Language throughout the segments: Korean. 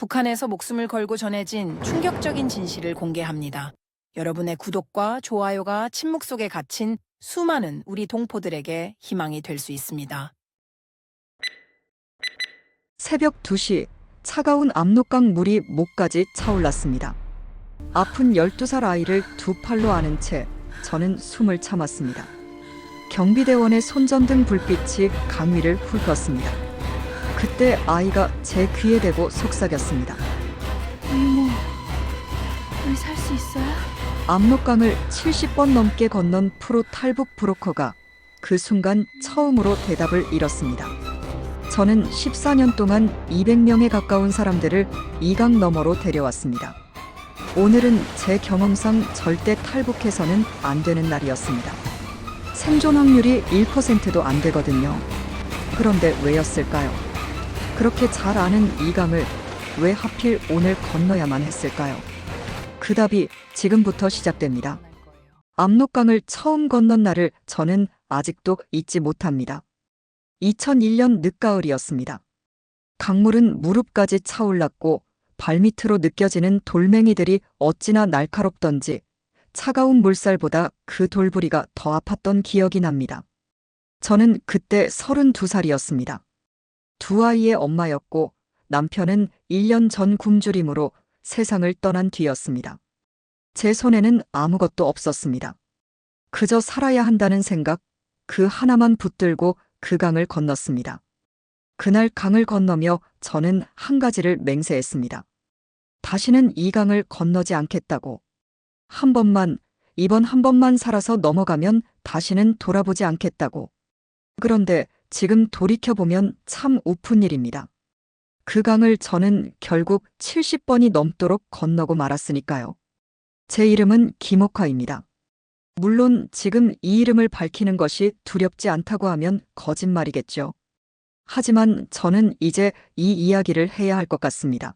북한에서 목숨을 걸고 전해진 충격적인 진실을 공개합니다. 여러분의 구독과 좋아요가 침묵 속에 갇힌 수많은 우리 동포들에게 희망이 될 수 있습니다. 새벽 2시 차가운 압록강 물이 목까지 차올랐습니다. 아픈 12살 아이를 두 팔로 안은 채 저는 숨을 참았습니다. 경비대원의 손전등 불빛이 강 위를 훑었습니다. 그때 아이가 제 귀에 대고 속삭였습니다. 이모, 우리 살 수 있어요? 압록강을 70번 넘게 건넌 프로 탈북 브로커가 그 순간 처음으로 대답을 잃었습니다. 저는 14년 동안 200명에 가까운 사람들을 이 강 너머로 데려왔습니다. 오늘은 제 경험상 절대 탈북해서는 안 되는 날이었습니다. 생존 확률이 1%도 안 되거든요. 그런데 왜였을까요? 그렇게 잘 아는 이 강을 왜 하필 오늘 건너야만 했을까요? 그 답이 지금부터 시작됩니다. 압록강을 처음 건넌 날을 저는 아직도 잊지 못합니다. 2001년 늦가을이었습니다. 강물은 무릎까지 차올랐고 발밑으로 느껴지는 돌멩이들이 어찌나 날카롭던지 차가운 물살보다 그 돌부리가 더 아팠던 기억이 납니다. 저는 그때 32살이었습니다. 두 아이의 엄마였고 남편은 1년 전 굶주림으로 세상을 떠난 뒤였습니다. 제 손에는 아무것도 없었습니다. 그저 살아야 한다는 생각, 그 하나만 붙들고 그 강을 건넜습니다. 그날 강을 건너며 저는 한 가지를 맹세했습니다. 다시는 이 강을 건너지 않겠다고. 이번 한 번만 살아서 넘어가면 다시는 돌아보지 않겠다고. 그런데 지금 돌이켜보면 참 우픈 일입니다. 그 강을 저는 결국 70번이 넘도록 건너고 말았으니까요. 제 이름은 김옥화입니다. 물론 지금 이 이름을 밝히는 것이 두렵지 않다고 하면 거짓말이겠죠. 하지만 저는 이제 이 이야기를 해야 할 것 같습니다.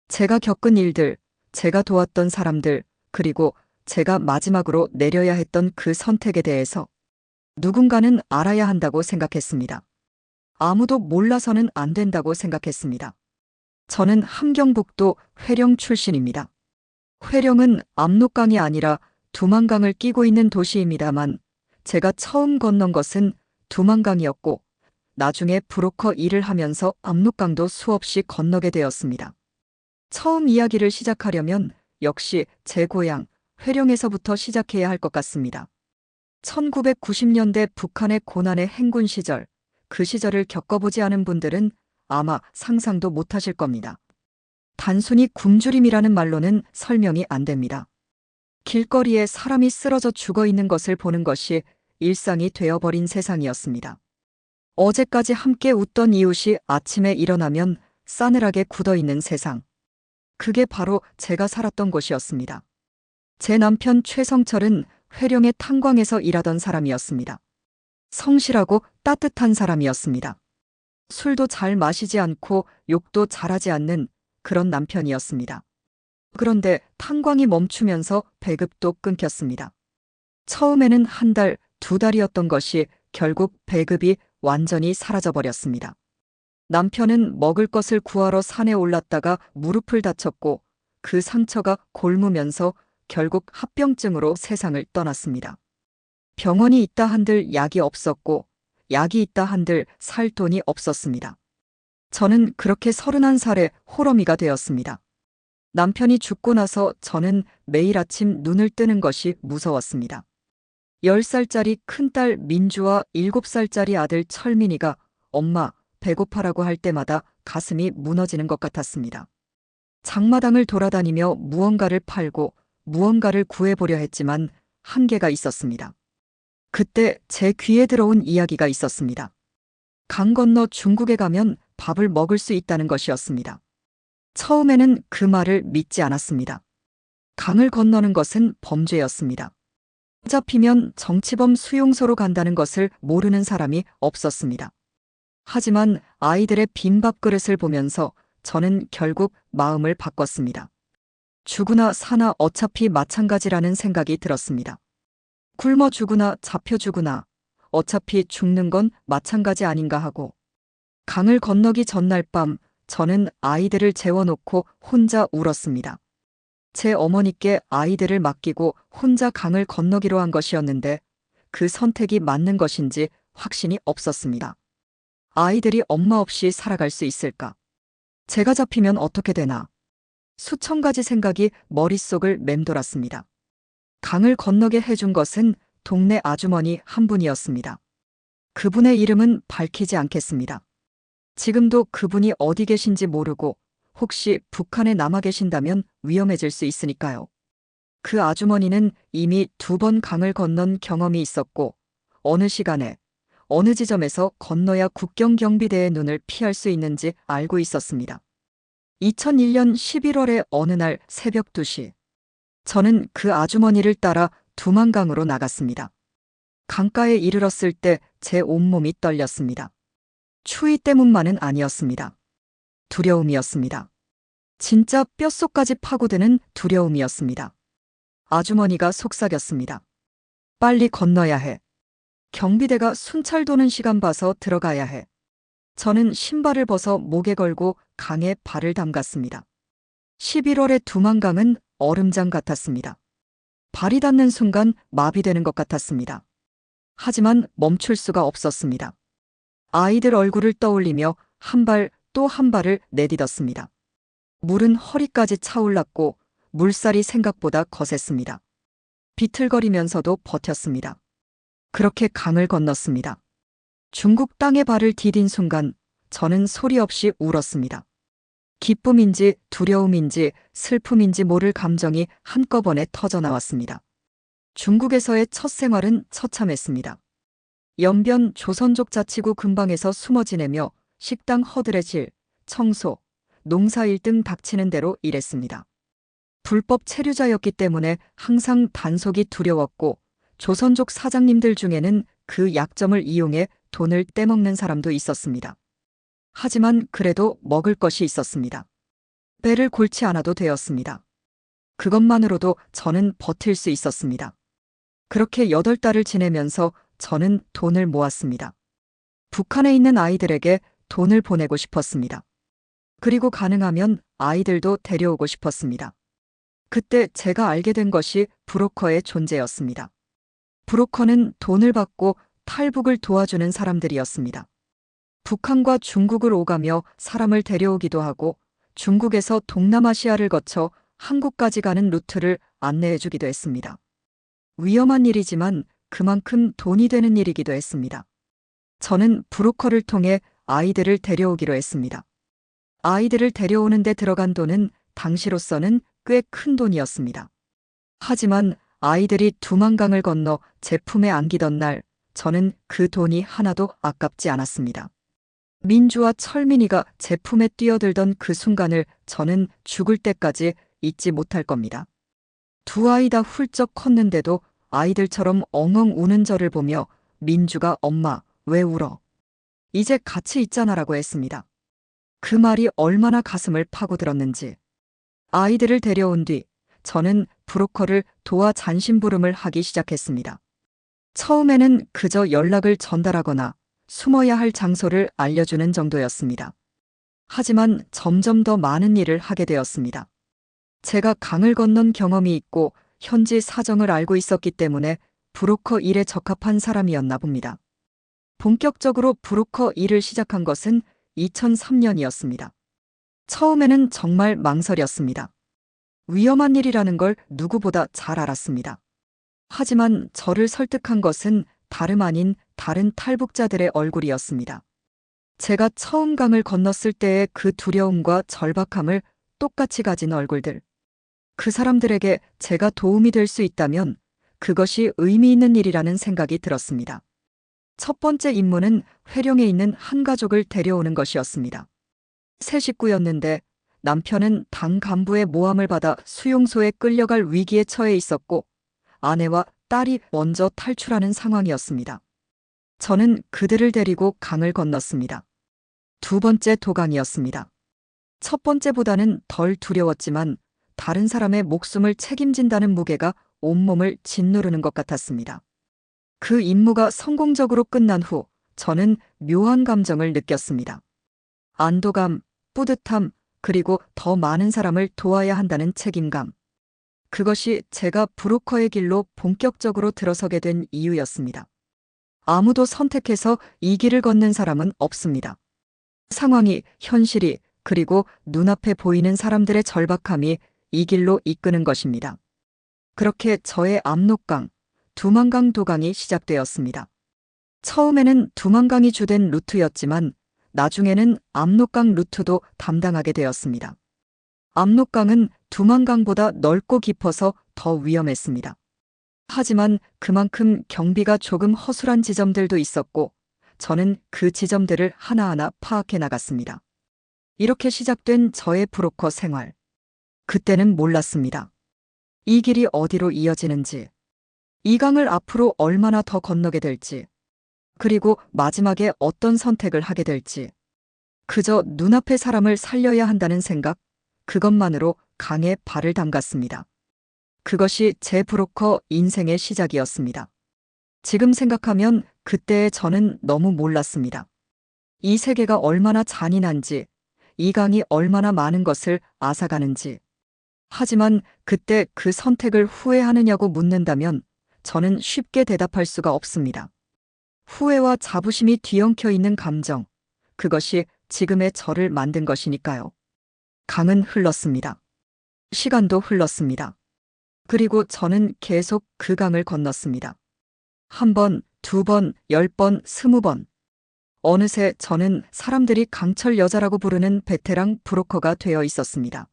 제가 겪은 일들, 제가 도왔던 사람들, 그리고 제가 마지막으로 내려야 했던 그 선택에 대해서 누군가는 알아야 한다고 생각했습니다. 아무도 몰라서는 안 된다고 생각했습니다. 저는 함경북도 회령 출신입니다. 회령은 압록강이 아니라 두만강을 끼고 있는 도시입니다만 제가 처음 건넌 것은 두만강이었고 나중에 브로커 일을 하면서 압록강도 수없이 건너게 되었습니다. 처음 이야기를 시작하려면 역시 제 고향 회령에서부터 시작해야 할 것 같습니다. 1990년대 북한의 고난의 행군 시절, 그 시절을 겪어보지 않은 분들은 아마 상상도 못하실 겁니다. 단순히 굶주림이라는 말로는 설명이 안 됩니다. 길거리에 사람이 쓰러져 죽어 있는 것을 보는 것이 일상이 되어버린 세상이었습니다. 어제까지 함께 웃던 이웃이 아침에 일어나면 싸늘하게 굳어있는 세상. 그게 바로 제가 살았던 곳이었습니다. 제 남편 최성철은 회령의 탄광에서 일하던 사람이었습니다. 성실하고 따뜻한 사람이었습니다. 술도 잘 마시지 않고 욕도 잘하지 않는 그런 남편이었습니다. 그런데 탄광이 멈추면서 배급도 끊겼습니다. 처음에는 한 달, 두 달이었던 것이 결국 배급이 완전히 사라져버렸습니다. 남편은 먹을 것을 구하러 산에 올랐다가 무릎을 다쳤고 그 상처가 골무면서 결국 합병증으로 세상을 떠났습니다. 병원이 있다 한들 약이 없었고 약이 있다 한들 살 돈이 없었습니다. 저는 그렇게 31살에 호러미가 되었습니다. 남편이 죽고 나서 저는 매일 아침 눈을 뜨는 것이 무서웠습니다. 10살짜리 큰딸 민주와 7살짜리 아들 철민이가 엄마, 배고파라고 할 때마다 가슴이 무너지는 것 같았습니다. 장마당을 돌아다니며 무언가를 팔고 무언가를 구해보려 했지만 한계가 있었습니다. 그때 제 귀에 들어온 이야기가 있었습니다. 강 건너 중국에 가면 밥을 먹을 수 있다는 것이었습니다. 처음에는 그 말을 믿지 않았습니다. 강을 건너는 것은 범죄였습니다. 잡히면 정치범 수용소로 간다는 것을 모르는 사람이 없었습니다. 하지만 아이들의 빈 밥그릇을 보면서 저는 결국 마음을 바꿨습니다. 죽으나 사나 어차피 마찬가지라는 생각이 들었습니다. 굶어 죽으나 잡혀 죽으나 어차피 죽는 건 마찬가지 아닌가 하고 강을 건너기 전날 밤 저는 아이들을 재워놓고 혼자 울었습니다. 제 어머니께 아이들을 맡기고 혼자 강을 건너기로 한 것이었는데 그 선택이 맞는 것인지 확신이 없었습니다. 아이들이 엄마 없이 살아갈 수 있을까? 제가 잡히면 어떻게 되나? 수천 가지 생각이 머릿속을 맴돌았습니다. 강을 건너게 해준 것은 동네 아주머니 한 분이었습니다. 그분의 이름은 밝히지 않겠습니다. 지금도 그분이 어디 계신지 모르고 혹시 북한에 남아 계신다면 위험해질 수 있으니까요. 그 아주머니는 이미 2번 강을 건넌 경험이 있었고 어느 시간에 어느 지점에서 건너야 국경경비대의 눈을 피할 수 있는지 알고 있었습니다. 2001년 11월의 어느 날 새벽 2시, 저는 그 아주머니를 따라 두만강으로 나갔습니다. 강가에 이르렀을 때 제 온몸이 떨렸습니다. 추위 때문만은 아니었습니다. 두려움이었습니다. 진짜 뼛속까지 파고드는 두려움이었습니다. 아주머니가 속삭였습니다. 빨리 건너야 해. 경비대가 순찰 도는 시간 봐서 들어가야 해. 저는 신발을 벗어 목에 걸고 강에 발을 담갔습니다. 11월의 두만강은 얼음장 같았습니다. 발이 닿는 순간 마비되는 것 같았습니다. 하지만 멈출 수가 없었습니다. 아이들 얼굴을 떠올리며 한 발 또 한 발을 내딛었습니다. 물은 허리까지 차올랐고 물살이 생각보다 거셌습니다. 비틀거리면서도 버텼습니다. 그렇게 강을 건넜습니다. 중국 땅에 발을 디딘 순간 저는 소리 없이 울었습니다. 기쁨인지 두려움인지 슬픔인지 모를 감정이 한꺼번에 터져나왔습니다. 중국에서의 첫 생활은 처참했습니다. 연변 조선족 자치구 근방에서 숨어 지내며 식당 허드레질, 청소, 농사일 등 닥치는 대로 일했습니다. 불법 체류자였기 때문에 항상 단속이 두려웠고 조선족 사장님들 중에는 그 약점을 이용해 돈을 떼먹는 사람도 있었습니다. 하지만 그래도 먹을 것이 있었습니다. 배를 골치 않아도 되었습니다. 그것만으로도 저는 버틸 수 있었습니다. 그렇게 8달을 지내면서 저는 돈을 모았습니다. 북한에 있는 아이들에게 돈을 보내고 싶었습니다. 그리고 가능하면 아이들도 데려오고 싶었습니다. 그때 제가 알게 된 것이 브로커의 존재였습니다. 브로커는 돈을 받고 탈북을 도와주는 사람들이었습니다. 북한과 중국을 오가며 사람을 데려오기도 하고 중국에서 동남아시아를 거쳐 한국까지 가는 루트를 안내해주기도 했습니다. 위험한 일이지만 그만큼 돈이 되는 일이기도 했습니다. 저는 브로커를 통해 아이들을 데려오기로 했습니다. 아이들을 데려오는 데 들어간 돈은 당시로서는 꽤 큰 돈이었습니다. 하지만 아이들이 두만강을 건너 제 품에 안기던 날 저는 그 돈이 하나도 아깝지 않았습니다. 민주와 철민이가 제 품에 뛰어들던 그 순간을 저는 죽을 때까지 잊지 못할 겁니다. 두 아이 다 훌쩍 컸는데도 아이들처럼 엉엉 우는 저를 보며 민주가 엄마, 왜 울어? 이제 같이 있잖아라고 했습니다. 그 말이 얼마나 가슴을 파고들었는지. 아이들을 데려온 뒤 저는 브로커를 도와 잔심부름을 하기 시작했습니다. 처음에는 그저 연락을 전달하거나 숨어야 할 장소를 알려주는 정도였습니다. 하지만 점점 더 많은 일을 하게 되었습니다. 제가 강을 건넌 경험이 있고 현지 사정을 알고 있었기 때문에 브로커 일에 적합한 사람이었나 봅니다. 본격적으로 브로커 일을 시작한 것은 2003년이었습니다. 처음에는 정말 망설였습니다. 위험한 일이라는 걸 누구보다 잘 알았습니다. 하지만 저를 설득한 것은 다름 아닌 다른 탈북자들의 얼굴이었습니다. 제가 처음 강을 건넜을 때의 그 두려움과 절박함을 똑같이 가진 얼굴들. 그 사람들에게 제가 도움이 될 수 있다면 그것이 의미 있는 일이라는 생각이 들었습니다. 첫 번째 임무는 회령에 있는 한 가족을 데려오는 것이었습니다. 세 식구였는데 남편은 당 간부의 모함을 받아 수용소에 끌려갈 위기에 처해 있었고 아내와 딸이 먼저 탈출하는 상황이었습니다. 저는 그들을 데리고 강을 건넜습니다. 두 번째 도강이었습니다. 첫 번째보다는 덜 두려웠지만 다른 사람의 목숨을 책임진다는 무게가 온몸을 짓누르는 것 같았습니다. 그 임무가 성공적으로 끝난 후 저는 묘한 감정을 느꼈습니다. 안도감, 뿌듯함, 그리고 더 많은 사람을 도와야 한다는 책임감. 그것이 제가 브로커의 길로 본격적으로 들어서게 된 이유였습니다. 아무도 선택해서 이 길을 걷는 사람은 없습니다. 상황이, 현실이, 그리고 눈앞에 보이는 사람들의 절박함이 이 길로 이끄는 것입니다. 그렇게 저의 압록강, 두만강 도강이 시작되었습니다. 처음에는 두만강이 주된 루트였지만 나중에는 압록강 루트도 담당하게 되었습니다. 압록강은 두만강보다 넓고 깊어서 더 위험했습니다. 하지만 그만큼 경비가 조금 허술한 지점들도 있었고 저는 그 지점들을 하나하나 파악해 나갔습니다. 이렇게 시작된 저의 브로커 생활. 그때는 몰랐습니다. 이 길이 어디로 이어지는지, 이 강을 앞으로 얼마나 더 건너게 될지, 그리고 마지막에 어떤 선택을 하게 될지. 그저 눈앞의 사람을 살려야 한다는 생각, 그것만으로 강에 발을 담갔습니다. 그것이 제 브로커 인생의 시작이었습니다. 지금 생각하면 그때의 저는 너무 몰랐습니다. 이 세계가 얼마나 잔인한지, 이 강이 얼마나 많은 것을 앗아가는지. 하지만 그때 그 선택을 후회하느냐고 묻는다면 저는 쉽게 대답할 수가 없습니다. 후회와 자부심이 뒤엉켜 있는 감정, 그것이 지금의 저를 만든 것이니까요. 강은 흘렀습니다. 시간도 흘렀습니다. 그리고 저는 계속 그 강을 건넜습니다. 1번, 2번, 10번, 20번. 어느새 저는 사람들이 강철 여자라고 부르는 베테랑 브로커가 되어 있었습니다.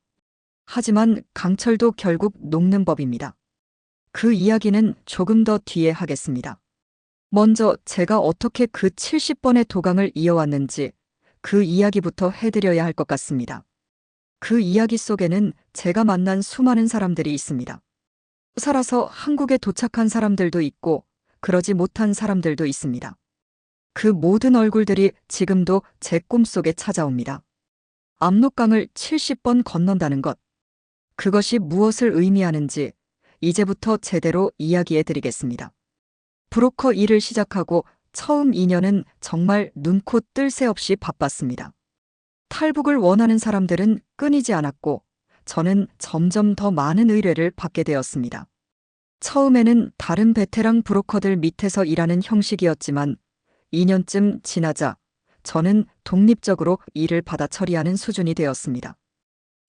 하지만 강철도 결국 녹는 법입니다. 그 이야기는 조금 더 뒤에 하겠습니다. 먼저 제가 어떻게 그 70번의 도강을 이어왔는지 그 이야기부터 해드려야 할 것 같습니다. 그 이야기 속에는 제가 만난 수많은 사람들이 있습니다. 살아서 한국에 도착한 사람들도 있고 그러지 못한 사람들도 있습니다. 그 모든 얼굴들이 지금도 제 꿈속에 찾아옵니다. 압록강을 70번 건넌다는 것. 그것이 무엇을 의미하는지 이제부터 제대로 이야기해 드리겠습니다. 브로커 일을 시작하고 처음 2년은 정말 눈코 뜰 새 없이 바빴습니다. 탈북을 원하는 사람들은 끊이지 않았고 저는 점점 더 많은 의뢰를 받게 되었습니다. 처음에는 다른 베테랑 브로커들 밑에서 일하는 형식이었지만 2년쯤 지나자 저는 독립적으로 일을 받아 처리하는 수준이 되었습니다.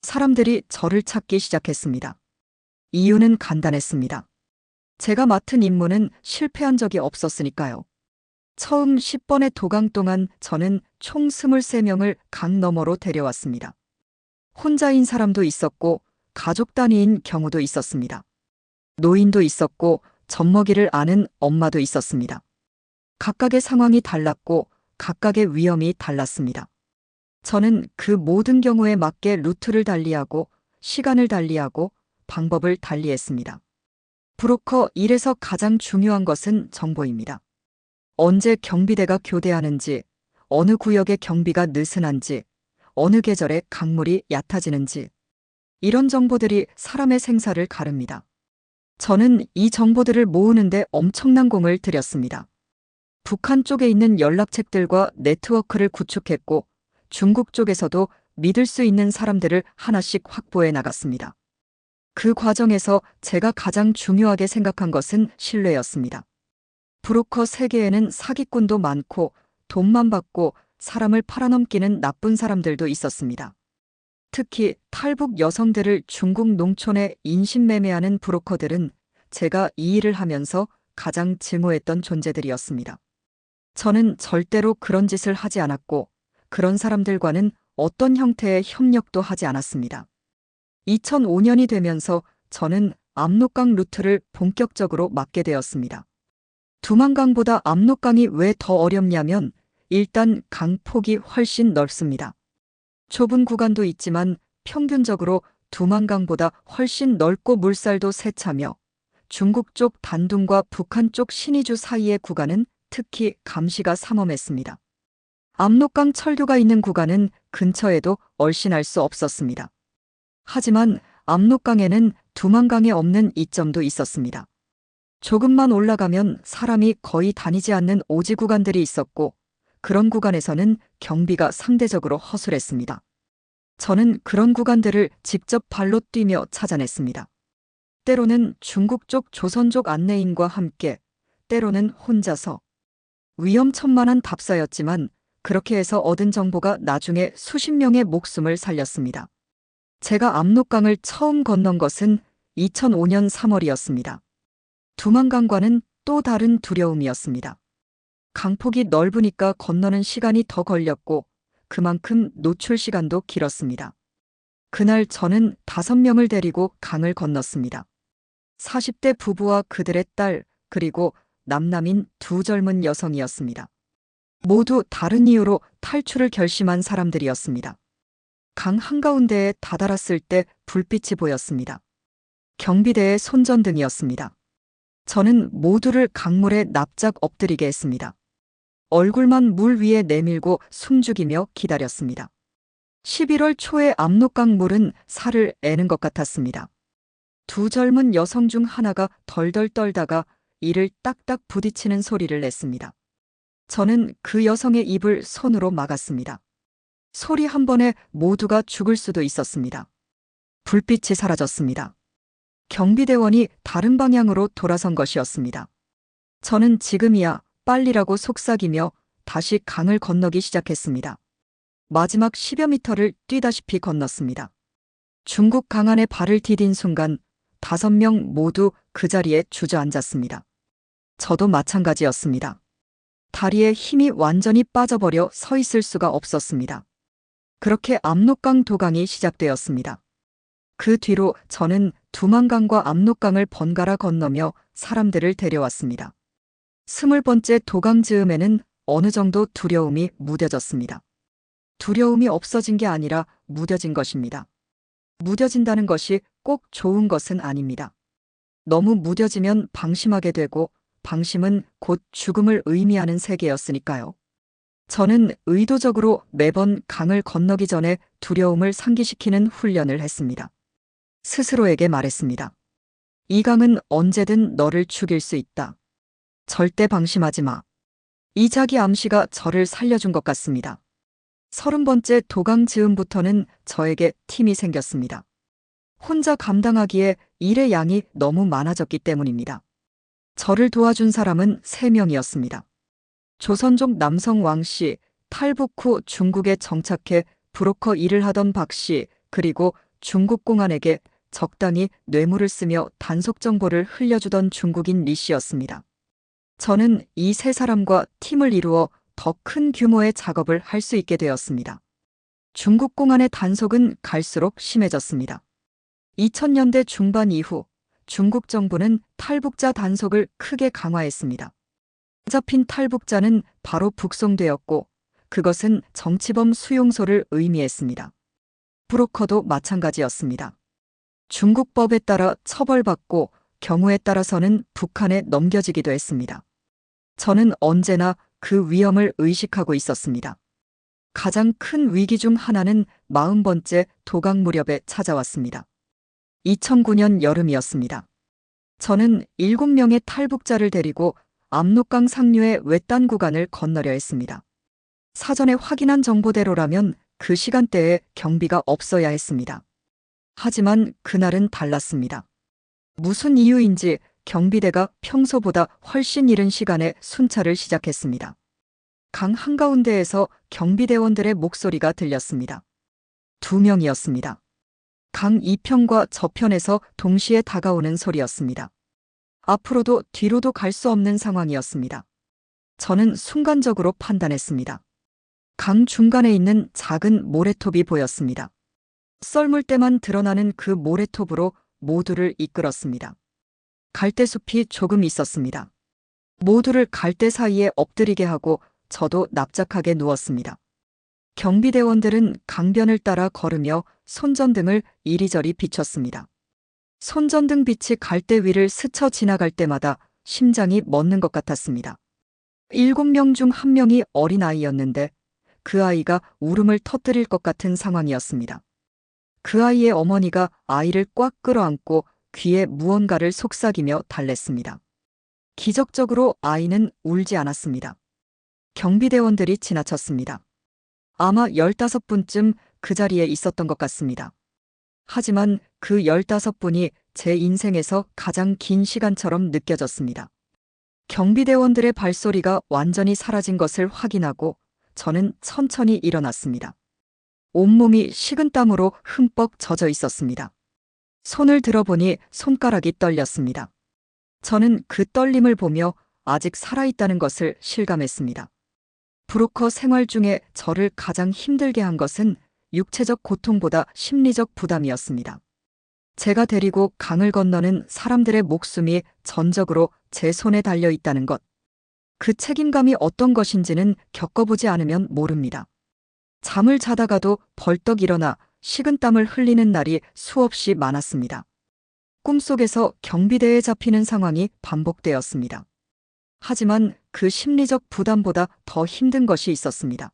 사람들이 저를 찾기 시작했습니다. 이유는 간단했습니다. 제가 맡은 임무는 실패한 적이 없었으니까요. 처음 10번의 도강 동안 저는 총 23명을 강 너머로 데려왔습니다. 혼자인 사람도 있었고 가족 단위인 경우도 있었습니다. 노인도 있었고 젖먹이를 아는 엄마도 있었습니다. 각각의 상황이 달랐고 각각의 위험이 달랐습니다. 저는 그 모든 경우에 맞게 루트를 달리하고 시간을 달리하고 방법을 달리했습니다. 브로커 일에서 가장 중요한 것은 정보입니다. 언제 경비대가 교대하는지, 어느 구역의 경비가 느슨한지, 어느 계절에 강물이 얕아지는지. 이런 정보들이 사람의 생사를 가릅니다. 저는 이 정보들을 모으는데 엄청난 공을 들였습니다. 북한 쪽에 있는 연락책들과 네트워크를 구축했고 중국 쪽에서도 믿을 수 있는 사람들을 하나씩 확보해 나갔습니다. 그 과정에서 제가 가장 중요하게 생각한 것은 신뢰였습니다. 브로커 세계에는 사기꾼도 많고 돈만 받고 사람을 팔아넘기는 나쁜 사람들도 있었습니다. 특히 탈북 여성들을 중국 농촌에 인신매매하는 브로커들은 제가 이 일을 하면서 가장 증오했던 존재들이었습니다. 저는 절대로 그런 짓을 하지 않았고 그런 사람들과는 어떤 형태의 협력도 하지 않았습니다. 2005년이 되면서 저는 압록강 루트를 본격적으로 맡게 되었습니다. 두만강보다 압록강이 왜 더 어렵냐면 일단 강폭이 훨씬 넓습니다. 좁은 구간도 있지만 평균적으로 두만강보다 훨씬 넓고 물살도 세차며 중국 쪽 단둥과 북한 쪽 신의주 사이의 구간은 특히 감시가 삼엄했습니다. 압록강 철교가 있는 구간은 근처에도 얼씬할 수 없었습니다. 하지만 압록강에는 두만강에 없는 이점도 있었습니다. 조금만 올라가면 사람이 거의 다니지 않는 오지 구간들이 있었고 그런 구간에서는 경비가 상대적으로 허술했습니다. 저는 그런 구간들을 직접 발로 뛰며 찾아냈습니다. 때로는 중국 쪽 조선족 안내인과 함께, 때로는 혼자서. 위험천만한 답사였지만 그렇게 해서 얻은 정보가 나중에 수십 명의 목숨을 살렸습니다. 제가 압록강을 처음 건넌 것은 2005년 3월이었습니다. 두만강과는 또 다른 두려움이었습니다. 강폭이 넓으니까 건너는 시간이 더 걸렸고 그만큼 노출 시간도 길었습니다. 그날 저는 5명을 데리고 강을 건넜습니다. 40대 부부와 그들의 딸, 그리고 남남인 2 젊은 여성이었습니다. 모두 다른 이유로 탈출을 결심한 사람들이었습니다. 강 한가운데에 다다랐을 때 불빛이 보였습니다. 경비대의 손전등이었습니다. 저는 모두를 강물에 납작 엎드리게 했습니다. 얼굴만 물 위에 내밀고 숨죽이며 기다렸습니다. 11월 초의 압록강 물은 살을 애는 것 같았습니다. 2 젊은 여성 중 하나가 덜덜 떨다가 이를 딱딱 부딪히는 소리를 냈습니다. 저는 그 여성의 입을 손으로 막았습니다. 소리 한 번에 모두가 죽을 수도 있었습니다. 불빛이 사라졌습니다. 경비대원이 다른 방향으로 돌아선 것이었습니다. 저는 지금이야 빨리라고 속삭이며 다시 강을 건너기 시작했습니다. 마지막 10여 미터를 뛰다시피 건넜습니다. 중국 강안에 발을 디딘 순간 5명 모두 그 자리에 주저앉았습니다. 저도 마찬가지였습니다. 다리에 힘이 완전히 빠져버려 서 있을 수가 없었습니다. 그렇게 압록강 도강이 시작되었습니다. 그 뒤로 저는 두만강과 압록강을 번갈아 건너며 사람들을 데려왔습니다. 20번째 도강 즈음에는 어느 정도 두려움이 무뎌졌습니다. 두려움이 없어진 게 아니라 무뎌진 것입니다. 무뎌진다는 것이 꼭 좋은 것은 아닙니다. 너무 무뎌지면 방심하게 되고 방심은 곧 죽음을 의미하는 세계였으니까요. 저는 의도적으로 매번 강을 건너기 전에 두려움을 상기시키는 훈련을 했습니다. 스스로에게 말했습니다. 이 강은 언제든 너를 죽일 수 있다. 절대 방심하지 마. 이 자기 암시가 저를 살려준 것 같습니다. 30번째 도강 즈음부터는 저에게 팀이 생겼습니다. 혼자 감당하기에 일의 양이 너무 많아졌기 때문입니다. 저를 도와준 사람은 3명이었습니다. 조선족 남성 왕씨, 탈북 후 중국에 정착해 브로커 일을 하던 박씨, 그리고 중국 공안에게 적당히 뇌물을 쓰며 단속 정보를 흘려주던 중국인 리씨였습니다. 저는 이 3사람과 팀을 이루어 더 큰 규모의 작업을 할 수 있게 되었습니다. 중국 공안의 단속은 갈수록 심해졌습니다. 2000년대 중반 이후 중국 정부는 탈북자 단속을 크게 강화했습니다. 잡힌 탈북자는 바로 북송되었고 그것은 정치범 수용소를 의미했습니다. 브로커도 마찬가지였습니다. 중국 법에 따라 처벌받고 경우에 따라서는 북한에 넘겨지기도 했습니다. 저는 언제나 그 위험을 의식하고 있었습니다. 가장 큰 위기 중 하나는 40번째 도강 무렵에 찾아왔습니다. 2009년 여름이었습니다. 저는 7명의 탈북자를 데리고 압록강 상류의 외딴 구간을 건너려 했습니다. 사전에 확인한 정보대로라면 그 시간대에 경비가 없어야 했습니다. 하지만 그날은 달랐습니다. 무슨 이유인지 경비대가 평소보다 훨씬 이른 시간에 순찰을 시작했습니다. 강 한가운데에서 경비대원들의 목소리가 들렸습니다. 2명이었습니다. 강 이편과 저편에서 동시에 다가오는 소리였습니다. 앞으로도 뒤로도 갈 수 없는 상황이었습니다. 저는 순간적으로 판단했습니다. 강 중간에 있는 작은 모래톱이 보였습니다. 썰물 때만 드러나는 그 모래톱으로 모두를 이끌었습니다. 갈대숲이 조금 있었습니다. 모두를 갈대 사이에 엎드리게 하고 저도 납작하게 누웠습니다. 경비대원들은 강변을 따라 걸으며 손전등을 이리저리 비췄습니다. 손전등 빛이 갈대 위를 스쳐 지나갈 때마다 심장이 멎는 것 같았습니다. 7명 중 1명이 어린아이였는데 그 아이가 울음을 터뜨릴 것 같은 상황이었습니다. 그 아이의 어머니가 아이를 꽉 끌어안고 귀에 무언가를 속삭이며 달랬습니다. 기적적으로 아이는 울지 않았습니다. 경비대원들이 지나쳤습니다. 아마 15분쯤 그 자리에 있었던 것 같습니다. 하지만 그 15분이 제 인생에서 가장 긴 시간처럼 느껴졌습니다. 경비대원들의 발소리가 완전히 사라진 것을 확인하고 저는 천천히 일어났습니다. 온몸이 식은땀으로 흠뻑 젖어 있었습니다. 손을 들어보니 손가락이 떨렸습니다. 저는 그 떨림을 보며 아직 살아있다는 것을 실감했습니다. 브로커 생활 중에 저를 가장 힘들게 한 것은 육체적 고통보다 심리적 부담이었습니다. 제가 데리고 강을 건너는 사람들의 목숨이 전적으로 제 손에 달려 있다는 것. 그 책임감이 어떤 것인지는 겪어보지 않으면 모릅니다. 잠을 자다가도 벌떡 일어나 식은땀을 흘리는 날이 수없이 많았습니다. 꿈속에서 경비대에 잡히는 상황이 반복되었습니다. 하지만 그 심리적 부담보다 더 힘든 것이 있었습니다.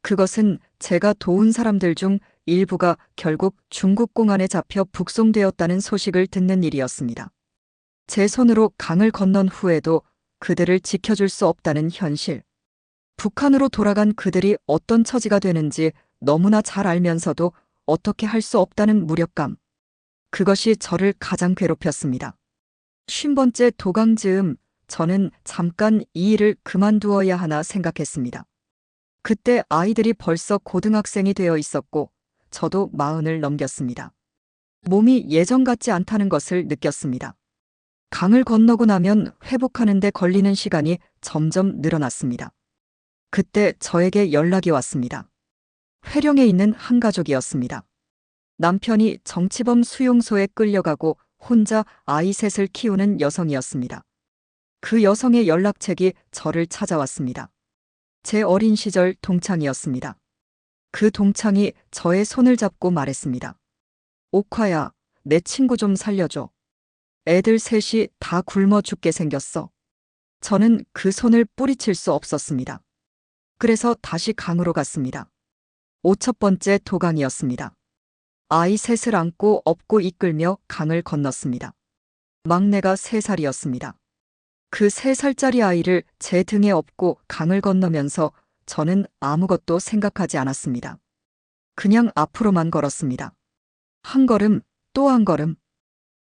그것은 제가 도운 사람들 중 일부가 결국 중국 공안에 잡혀 북송되었다는 소식을 듣는 일이었습니다. 제 손으로 강을 건넌 후에도 그들을 지켜줄 수 없다는 현실. 북한으로 돌아간 그들이 어떤 처지가 되는지 너무나 잘 알면서도 어떻게 할 수 없다는 무력감. 그것이 저를 가장 괴롭혔습니다. 50번째 도강 즈음 저는 잠깐 이 일을 그만두어야 하나 생각했습니다. 그때 아이들이 벌써 고등학생이 되어 있었고 저도 40을 넘겼습니다. 몸이 예전 같지 않다는 것을 느꼈습니다. 강을 건너고 나면 회복하는 데 걸리는 시간이 점점 늘어났습니다. 그때 저에게 연락이 왔습니다. 회령에 있는 한 가족이었습니다. 남편이 정치범 수용소에 끌려가고 혼자 아이 셋을 키우는 여성이었습니다. 그 여성의 연락책이 저를 찾아왔습니다. 제 어린 시절 동창이었습니다. 그 동창이 저의 손을 잡고 말했습니다. 옥화야, 내 친구 좀 살려줘. 애들 셋이 다 굶어 죽게 생겼어. 저는 그 손을 뿌리칠 수 없었습니다. 그래서 다시 강으로 갔습니다. 5첫 도강이었습니다. 아이 셋을 안고 업고 이끌며 강을 건넜습니다. 막내가 3살이었습니다. 그 3살짜리 아이를 제 등에 업고 강을 건너면서 저는 아무것도 생각하지 않았습니다. 그냥 앞으로만 걸었습니다. 한 걸음, 또 한 걸음.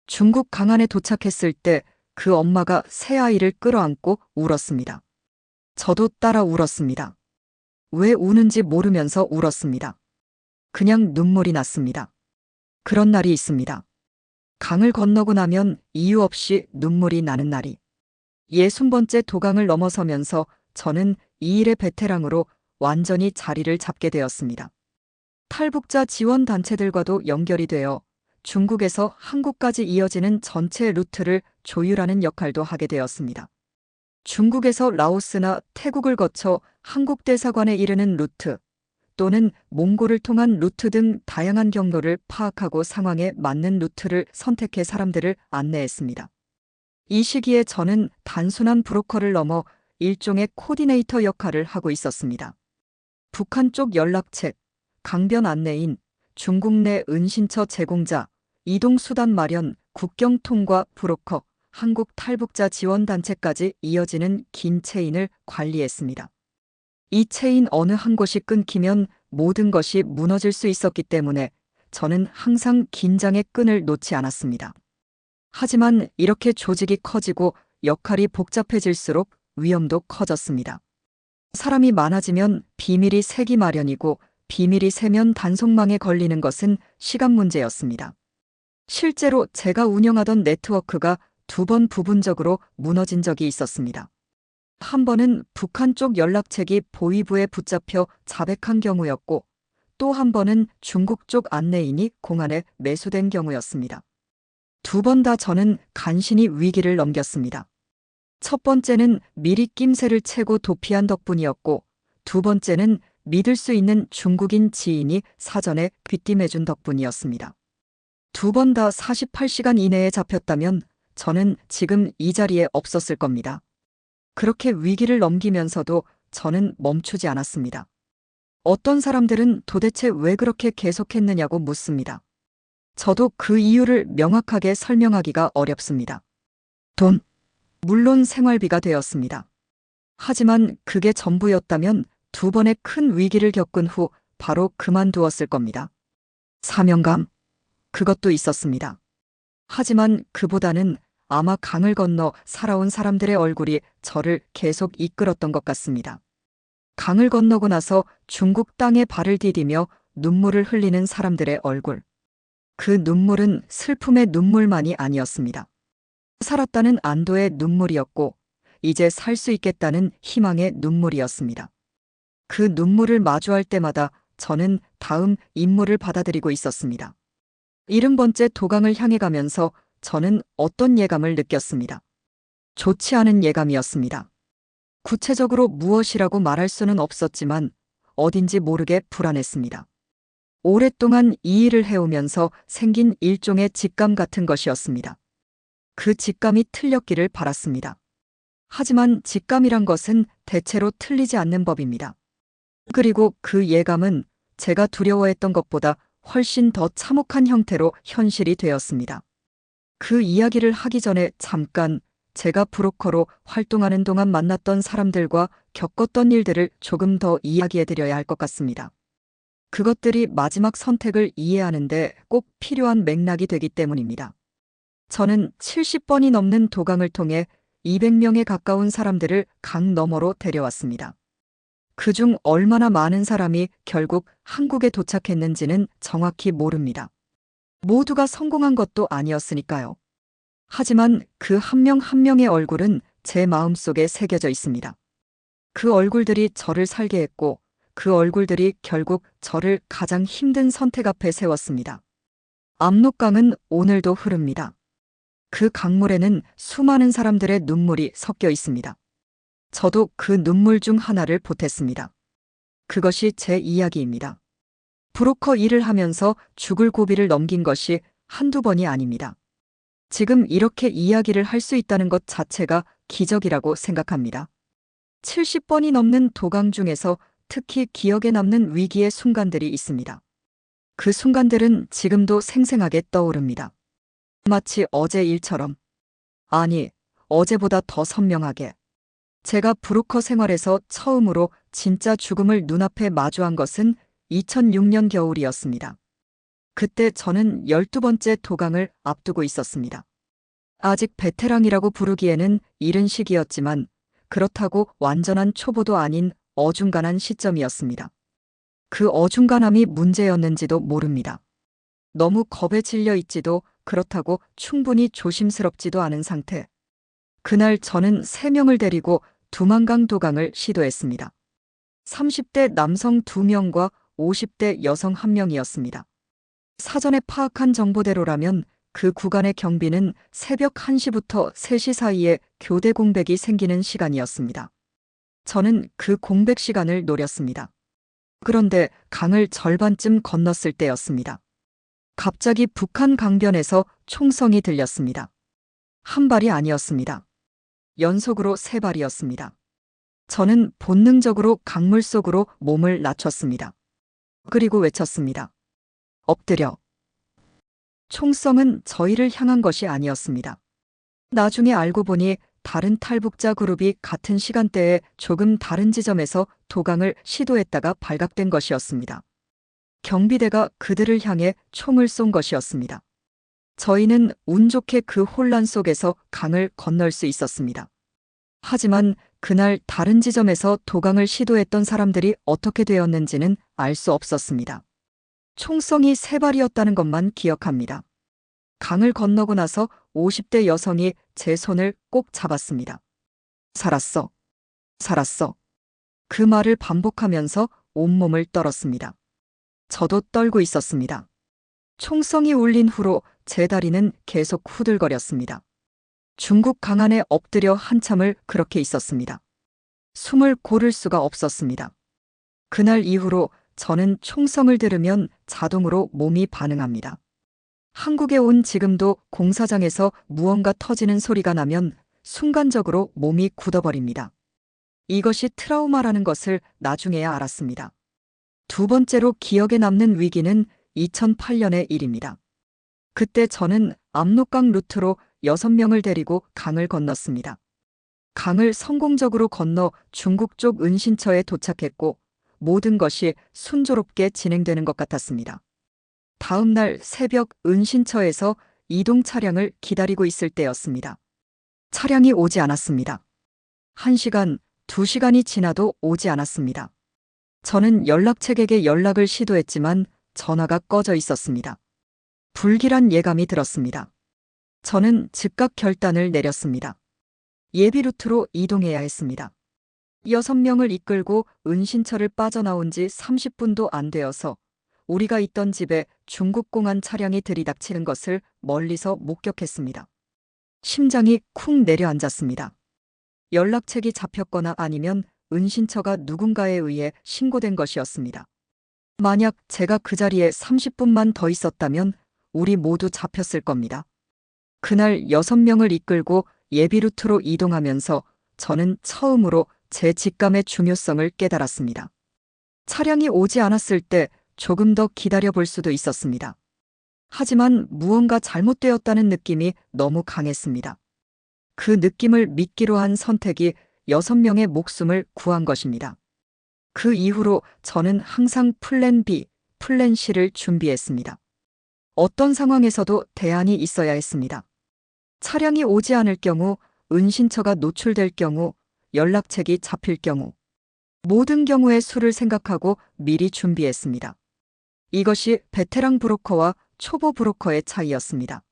중국 강안에 도착했을 때 그 엄마가 새 아이를 끌어안고 울었습니다. 저도 따라 울었습니다. 왜 우는지 모르면서 울었습니다. 그냥 눈물이 났습니다. 그런 날이 있습니다. 강을 건너고 나면 이유 없이 눈물이 나는 날이. 60번째 도강을 넘어서면서 저는 이 일의 베테랑으로 완전히 자리를 잡게 되었습니다. 탈북자 지원 단체들과도 연결이 되어 중국에서 한국까지 이어지는 전체 루트를 조율하는 역할도 하게 되었습니다. 중국에서 라오스나 태국을 거쳐 한국 대사관에 이르는 루트 또는 몽골을 통한 루트 등 다양한 경로를 파악하고 상황에 맞는 루트를 선택해 사람들을 안내했습니다. 이 시기에 저는 단순한 브로커를 넘어 일종의 코디네이터 역할을 하고 있었습니다. 북한 쪽 연락책, 강변 안내인, 중국 내 은신처 제공자, 이동수단 마련, 국경 통과 브로커, 한국 탈북자 지원단체까지 이어지는 긴 체인을 관리했습니다. 이 체인 어느 한 곳이 끊기면 모든 것이 무너질 수 있었기 때문에 저는 항상 긴장의 끈을 놓지 않았습니다. 하지만 이렇게 조직이 커지고 역할이 복잡해질수록 위험도 커졌습니다. 사람이 많아지면 비밀이 새기 마련이고 비밀이 새면 단속망에 걸리는 것은 시간 문제였습니다. 실제로 제가 운영하던 네트워크가 2번 부분적으로 무너진 적이 있었습니다. 한 번은 북한 쪽 연락책이 보위부에 붙잡혀 자백한 경우였고 또 한 번은 중국 쪽 안내인이 공안에 매수된 경우였습니다. 2번 다 저는 간신히 위기를 넘겼습니다. 첫 번째는 미리 낌새를 채고 도피한 덕분이었고 2번째는 믿을 수 있는 중국인 지인이 사전에 귀띔해준 덕분이었습니다. 2번 다 48시간 이내에 잡혔다면 저는 지금 이 자리에 없었을 겁니다. 그렇게 위기를 넘기면서도 저는 멈추지 않았습니다. 어떤 사람들은 도대체 왜 그렇게 계속했느냐고 묻습니다. 저도 그 이유를 명확하게 설명하기가 어렵습니다. 돈, 물론 생활비가 되었습니다. 하지만 그게 전부였다면 2번의 큰 위기를 겪은 후 바로 그만두었을 겁니다. 사명감, 그것도 있었습니다. 하지만 그보다는 아마 강을 건너 살아온 사람들의 얼굴이 저를 계속 이끌었던 것 같습니다. 강을 건너고 나서 중국 땅에 발을 디디며 눈물을 흘리는 사람들의 얼굴. 그 눈물은 슬픔의 눈물만이 아니었습니다. 살았다는 안도의 눈물이었고, 이제 살 수 있겠다는 희망의 눈물이었습니다. 그 눈물을 마주할 때마다 저는 다음 임무를 받아들이고 있었습니다. 70번째 도강을 향해 가면서 저는 어떤 예감을 느꼈습니다. 좋지 않은 예감이었습니다. 구체적으로 무엇이라고 말할 수는 없었지만 어딘지 모르게 불안했습니다. 오랫동안 이 일을 해오면서 생긴 일종의 직감 같은 것이었습니다. 그 직감이 틀렸기를 바랐습니다. 하지만 직감이란 것은 대체로 틀리지 않는 법입니다. 그리고 그 예감은 제가 두려워했던 것보다 훨씬 더 참혹한 형태로 현실이 되었습니다. 그 이야기를 하기 전에 잠깐 제가 브로커로 활동하는 동안 만났던 사람들과 겪었던 일들을 조금 더 이야기해드려야 할 것 같습니다. 그것들이 마지막 선택을 이해하는데 꼭 필요한 맥락이 되기 때문입니다. 저는 70번이 넘는 도강을 통해 200명에 가까운 사람들을 강 너머로 데려왔습니다. 그중 얼마나 많은 사람이 결국 한국에 도착했는지는 정확히 모릅니다. 모두가 성공한 것도 아니었으니까요. 하지만 그 한 명 한 명의 얼굴은 제 마음속에 새겨져 있습니다. 그 얼굴들이 저를 살게 했고, 그 얼굴들이 결국 저를 가장 힘든 선택 앞에 세웠습니다. 압록강은 오늘도 흐릅니다. 그 강물에는 수많은 사람들의 눈물이 섞여 있습니다. 저도 그 눈물 중 하나를 보탰습니다. 그것이 제 이야기입니다. 브로커 일을 하면서 죽을 고비를 넘긴 것이 한두 번이 아닙니다. 지금 이렇게 이야기를 할 수 있다는 것 자체가 기적이라고 생각합니다. 70번이 넘는 도강 중에서 특히 기억에 남는 위기의 순간들이 있습니다. 그 순간들은 지금도 생생하게 떠오릅니다. 마치 어제 일처럼. 아니, 어제보다 더 선명하게. 제가 브로커 생활에서 처음으로 진짜 죽음을 눈앞에 마주한 것은 2006년 겨울이었습니다. 그때 저는 12번째 도강을 앞두고 있었습니다. 아직 베테랑이라고 부르기에는 이른 시기였지만 그렇다고 완전한 초보도 아닌 어중간한 시점이었습니다. 그 어중간함이 문제였는지도 모릅니다. 너무 겁에 질려 있지도 그렇다고 충분히 조심스럽지도 않은 상태. 그날 저는 3명을 데리고 두만강 도강을 시도했습니다. 30대 남성 2명과 50대 여성 1명이었습니다. 사전에 파악한 정보대로라면 그 구간의 경비는 새벽 1시부터 3시 사이에 교대 공백이 생기는 시간이었습니다. 저는 그 공백 시간을 노렸습니다. 그런데 강을 절반쯤 건넜을 때였습니다. 갑자기 북한 강변에서 총성이 들렸습니다. 한 발이 아니었습니다. 연속으로 3발이었습니다. 저는 본능적으로 강물 속으로 몸을 낮췄습니다. 그리고 외쳤습니다. 엎드려. 총성은 저희를 향한 것이 아니었습니다. 나중에 알고 보니 다른 탈북자 그룹이 같은 시간대에 조금 다른 지점에서 도강을 시도했다가 발각된 것이었습니다. 경비대가 그들을 향해 총을 쏜 것이었습니다. 저희는 운 좋게 그 혼란 속에서 강을 건널 수 있었습니다. 하지만 그날 다른 지점에서 도강을 시도했던 사람들이 어떻게 되었는지는 알 수 없었습니다. 총성이 3발이었다는 것만 기억합니다. 강을 건너고 나서 50대 여성이 제 손을 꼭 잡았습니다. 살았어. 살았어. 그 말을 반복하면서 온몸을 떨었습니다. 저도 떨고 있었습니다. 총성이 울린 후로 제 다리는 계속 후들거렸습니다. 중국 강 안에 엎드려 한참을 그렇게 있었습니다. 숨을 고를 수가 없었습니다. 그날 이후로 저는 총성을 들으면 자동으로 몸이 반응합니다. 한국에 온 지금도 공사장에서 무언가 터지는 소리가 나면 순간적으로 몸이 굳어버립니다. 이것이 트라우마라는 것을 나중에야 알았습니다. 2번째로 기억에 남는 위기는 2008년의 일입니다. 그때 저는 압록강 루트로 6명을 데리고 강을 건넜습니다. 강을 성공적으로 건너 중국 쪽 은신처에 도착했고 모든 것이 순조롭게 진행되는 것 같았습니다. 다음 날 새벽 은신처에서 이동 차량을 기다리고 있을 때였습니다. 차량이 오지 않았습니다. 1시간, 2시간이 지나도 오지 않았습니다. 저는 연락책에게 연락을 시도했지만 전화가 꺼져 있었습니다. 불길한 예감이 들었습니다. 저는 즉각 결단을 내렸습니다. 예비 루트로 이동해야 했습니다. 6명을 이끌고 은신처를 빠져나온 지 30분도 안 되어서 우리가 있던 집에 중국공안 차량이 들이닥치는 것을 멀리서 목격했습니다. 심장이 쿵 내려앉았습니다. 연락책이 잡혔거나 아니면 은신처가 누군가에 의해 신고된 것이었습니다. 만약 제가 그 자리에 30분만 더 있었다면 우리 모두 잡혔을 겁니다. 그날 6명을 이끌고 예비 루트로 이동하면서 저는 처음으로 제 직감의 중요성을 깨달았습니다. 차량이 오지 않았을 때 조금 더 기다려 볼 수도 있었습니다. 하지만 무언가 잘못되었다는 느낌이 너무 강했습니다. 그 느낌을 믿기로 한 선택이 6명의 목숨을 구한 것입니다. 그 이후로 저는 항상 플랜 B, 플랜 C를 준비했습니다. 어떤 상황에서도 대안이 있어야 했습니다. 차량이 오지 않을 경우, 은신처가 노출될 경우, 연락책이 잡힐 경우, 모든 경우의 수를 생각하고 미리 준비했습니다. 이것이 베테랑 브로커와 초보 브로커의 차이였습니다.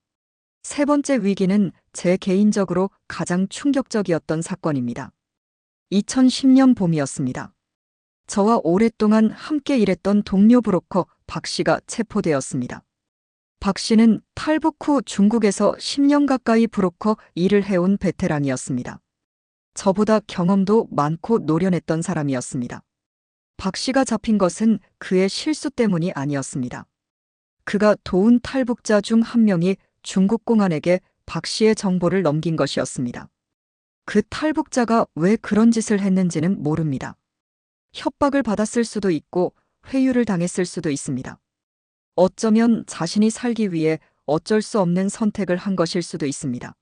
세 번째 위기는 제 개인적으로 가장 충격적이었던 사건입니다. 2010년 봄이었습니다. 저와 오랫동안 함께 일했던 동료 브로커 박 씨가 체포되었습니다. 박 씨는 탈북 후 중국에서 10년 가까이 브로커 일을 해온 베테랑이었습니다. 저보다 경험도 많고 노련했던 사람이었습니다. 박 씨가 잡힌 것은 그의 실수 때문이 아니었습니다. 그가 도운 탈북자 중 한 명이 중국 공안에게 박 씨의 정보를 넘긴 것이었습니다. 그 탈북자가 왜 그런 짓을 했는지는 모릅니다. 협박을 받았을 수도 있고 회유를 당했을 수도 있습니다. 어쩌면 자신이 살기 위해 어쩔 수 없는 선택을 한 것일 수도 있습니다.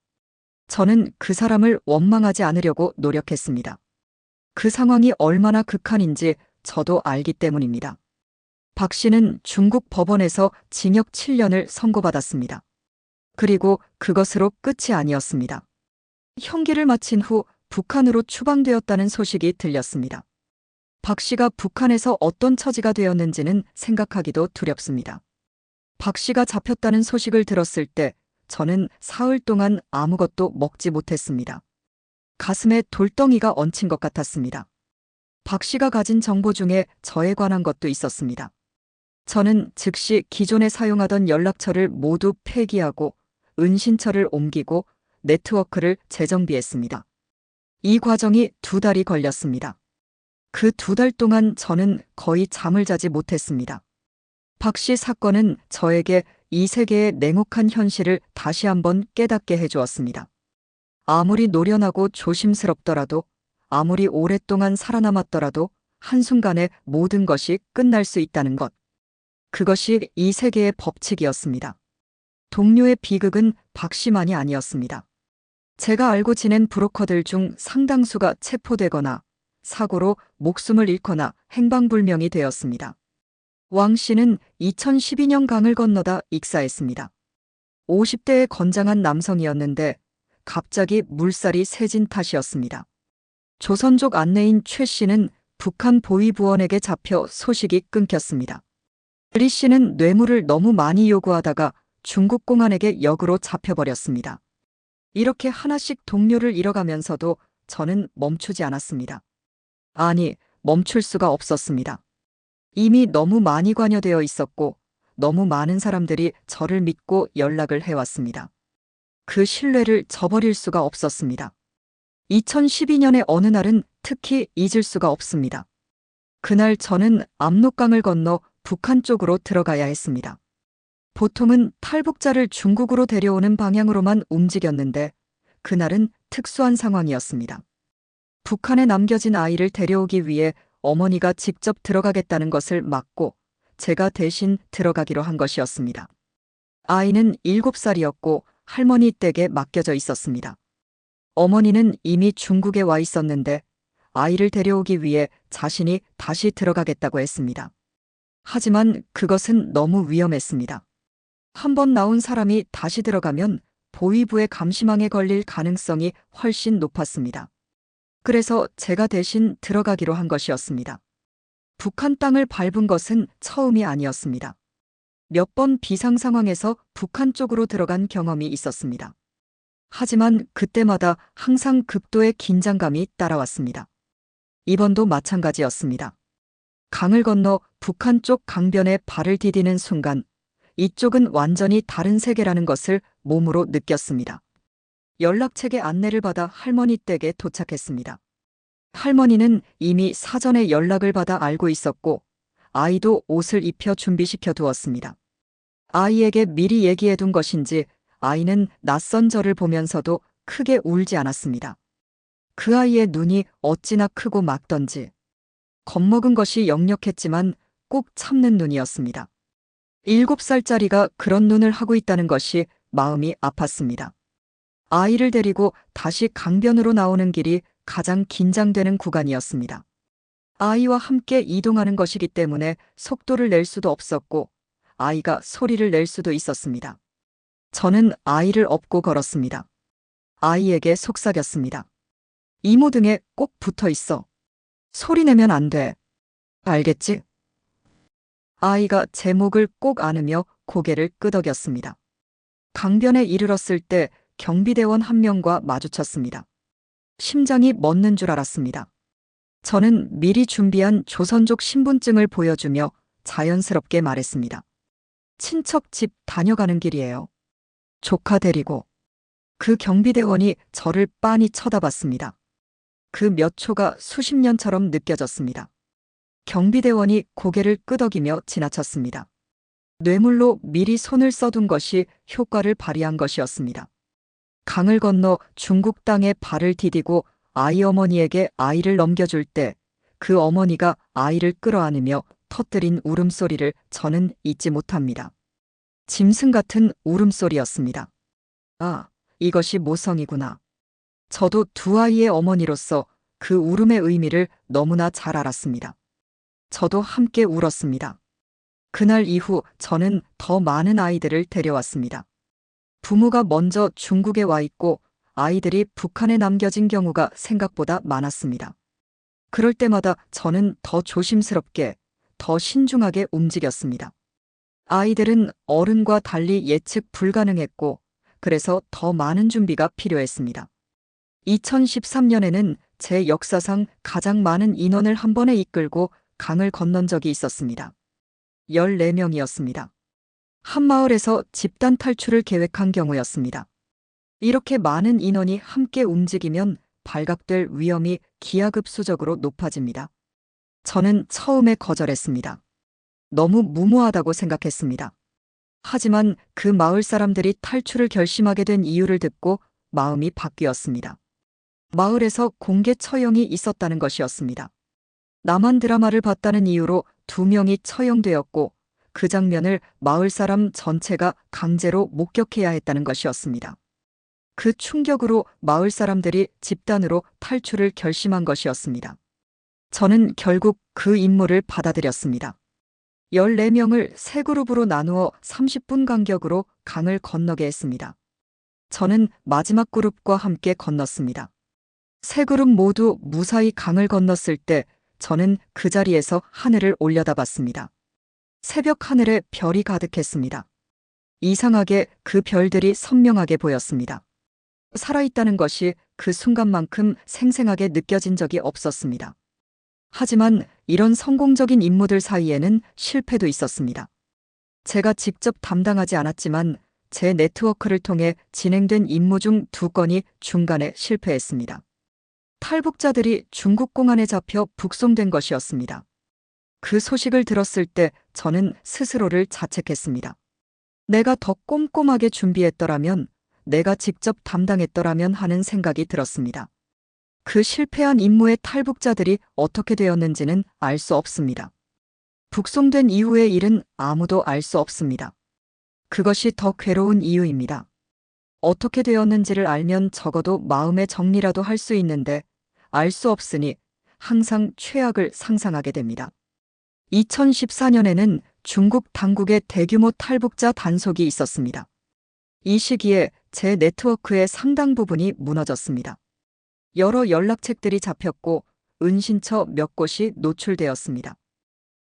저는 그 사람을 원망하지 않으려고 노력했습니다. 그 상황이 얼마나 극한인지 저도 알기 때문입니다. 박 씨는 중국 법원에서 징역 7년을 선고받았습니다. 그리고 그것으로 끝이 아니었습니다. 형기를 마친 후 북한으로 추방되었다는 소식이 들렸습니다. 박 씨가 북한에서 어떤 처지가 되었는지는 생각하기도 두렵습니다. 박 씨가 잡혔다는 소식을 들었을 때 저는 사흘 동안 아무것도 먹지 못했습니다. 가슴에 돌덩이가 얹힌 것 같았습니다. 박 씨가 가진 정보 중에 저에 관한 것도 있었습니다. 저는 즉시 기존에 사용하던 연락처를 모두 폐기하고 은신처를 옮기고 네트워크를 재정비했습니다. 이 과정이 2달이 걸렸습니다. 그 2달 동안 저는 거의 잠을 자지 못했습니다. 박 씨 사건은 저에게 이 세계의 냉혹한 현실을 다시 한번 깨닫게 해주었습니다. 아무리 노련하고 조심스럽더라도, 아무리 오랫동안 살아남았더라도 한순간에 모든 것이 끝날 수 있다는 것. 그것이 이 세계의 법칙이었습니다. 동료의 비극은 박 씨만이 아니었습니다. 제가 알고 지낸 브로커들 중 상당수가 체포되거나 사고로 목숨을 잃거나 행방불명이 되었습니다. 왕 씨는 2012년 강을 건너다 익사했습니다. 50대의 건장한 남성이었는데 갑자기 물살이 세진 탓이었습니다. 조선족 안내인 최 씨는 북한 보위부원에게 잡혀 소식이 끊겼습니다. 리 씨는 뇌물을 너무 많이 요구하다가 중국 공안에게 역으로 잡혀버렸습니다. 이렇게 하나씩 동료를 잃어가면서도 저는 멈추지 않았습니다. 아니, 멈출 수가 없었습니다. 이미 너무 많이 관여되어 있었고 너무 많은 사람들이 저를 믿고 연락을 해왔습니다. 그 신뢰를 저버릴 수가 없었습니다. 2012년의 어느 날은 특히 잊을 수가 없습니다. 그날 저는 압록강을 건너 북한 쪽으로 들어가야 했습니다. 보통은 탈북자를 중국으로 데려오는 방향으로만 움직였는데 그날은 특수한 상황이었습니다. 북한에 남겨진 아이를 데려오기 위해 어머니가 직접 들어가겠다는 것을 막고 제가 대신 들어가기로 한 것이었습니다. 아이는 7살이었고 할머니 댁에 맡겨져 있었습니다. 어머니는 이미 중국에 와 있었는데 아이를 데려오기 위해 자신이 다시 들어가겠다고 했습니다. 하지만 그것은 너무 위험했습니다. 한 번 나온 사람이 다시 들어가면 보위부의 감시망에 걸릴 가능성이 훨씬 높았습니다. 그래서 제가 대신 들어가기로 한 것이었습니다. 북한 땅을 밟은 것은 처음이 아니었습니다. 몇 번 비상 상황에서 북한 쪽으로 들어간 경험이 있었습니다. 하지만 그때마다 항상 극도의 긴장감이 따라왔습니다. 이번도 마찬가지였습니다. 강을 건너 북한 쪽 강변에 발을 디디는 순간 이쪽은 완전히 다른 세계라는 것을 몸으로 느꼈습니다. 연락책의 안내를 받아 할머니 댁에 도착했습니다. 할머니는 이미 사전에 연락을 받아 알고 있었고 아이도 옷을 입혀 준비시켜 두었습니다. 아이에게 미리 얘기해 둔 것인지 아이는 낯선 저를 보면서도 크게 울지 않았습니다. 그 아이의 눈이 어찌나 크고 맑던지 겁먹은 것이 역력했지만 꼭 참는 눈이었습니다. 7살짜리가 그런 눈을 하고 있다는 것이 마음이 아팠습니다. 아이를 데리고 다시 강변으로 나오는 길이 가장 긴장되는 구간이었습니다. 아이와 함께 이동하는 것이기 때문에 속도를 낼 수도 없었고 아이가 소리를 낼 수도 있었습니다. 저는 아이를 업고 걸었습니다. 아이에게 속삭였습니다. 이모 등에 꼭 붙어 있어. 소리 내면 안 돼. 알겠지? 아이가 제 목을 꼭 안으며 고개를 끄덕였습니다. 강변에 이르렀을 때 경비대원 한 명과 마주쳤습니다. 심장이 멎는 줄 알았습니다. 저는 미리 준비한 조선족 신분증을 보여주며 자연스럽게 말했습니다. 친척 집 다녀가는 길이에요. 조카 데리고. 그 경비대원이 저를 빤히 쳐다봤습니다. 그 몇 초가 수십 년처럼 느껴졌습니다. 경비대원이 고개를 끄덕이며 지나쳤습니다. 뇌물로 미리 손을 써둔 것이 효과를 발휘한 것이었습니다. 강을 건너 중국 땅에 발을 디디고 아이 어머니에게 아이를 넘겨줄 때 그 어머니가 아이를 끌어안으며 터뜨린 울음소리를 저는 잊지 못합니다. 짐승 같은 울음소리였습니다. 아, 이것이 모성이구나. 저도 두 아이의 어머니로서 그 울음의 의미를 너무나 잘 알았습니다. 저도 함께 울었습니다. 그날 이후 저는 더 많은 아이들을 데려왔습니다. 부모가 먼저 중국에 와 있고 아이들이 북한에 남겨진 경우가 생각보다 많았습니다. 그럴 때마다 저는 더 조심스럽게, 더 신중하게 움직였습니다. 아이들은 어른과 달리 예측 불가능했고, 그래서 더 많은 준비가 필요했습니다. 2013년에는 제 역사상 가장 많은 인원을 한 번에 이끌고 강을 건넌 적이 있었습니다. 14명이었습니다. 한 마을에서 집단 탈출을 계획한 경우였습니다. 이렇게 많은 인원이 함께 움직이면 발각될 위험이 기하급수적으로 높아집니다. 저는 처음에 거절했습니다. 너무 무모하다고 생각했습니다. 하지만 그 마을 사람들이 탈출을 결심하게 된 이유를 듣고 마음이 바뀌었습니다. 마을에서 공개 처형이 있었다는 것이었습니다. 남한 드라마를 봤다는 이유로 2명이 처형되었고 그 장면을 마을 사람 전체가 강제로 목격해야 했다는 것이었습니다. 그 충격으로 마을 사람들이 집단으로 탈출을 결심한 것이었습니다. 저는 결국 그 임무를 받아들였습니다. 14명을 세 그룹으로 나누어 30분 간격으로 강을 건너게 했습니다. 저는 마지막 그룹과 함께 건넜습니다. 세 그룹 모두 무사히 강을 건넜을 때 저는 그 자리에서 하늘을 올려다봤습니다. 새벽 하늘에 별이 가득했습니다. 이상하게 그 별들이 선명하게 보였습니다. 살아있다는 것이 그 순간만큼 생생하게 느껴진 적이 없었습니다. 하지만 이런 성공적인 임무들 사이에는 실패도 있었습니다. 제가 직접 담당하지 않았지만 제 네트워크를 통해 진행된 임무 중 2건이 중간에 실패했습니다. 탈북자들이 중국 공안에 잡혀 북송된 것이었습니다. 그 소식을 들었을 때 저는 스스로를 자책했습니다. 내가 더 꼼꼼하게 준비했더라면, 내가 직접 담당했더라면 하는 생각이 들었습니다. 그 실패한 임무의 탈북자들이 어떻게 되었는지는 알 수 없습니다. 북송된 이후의 일은 아무도 알 수 없습니다. 그것이 더 괴로운 이유입니다. 어떻게 되었는지를 알면 적어도 마음의 정리라도 할 수 있는데 알 수 없으니 항상 최악을 상상하게 됩니다. 2014년에는 중국 당국의 대규모 탈북자 단속이 있었습니다. 이 시기에 제 네트워크의 상당 부분이 무너졌습니다. 여러 연락책들이 잡혔고 은신처 몇 곳이 노출되었습니다.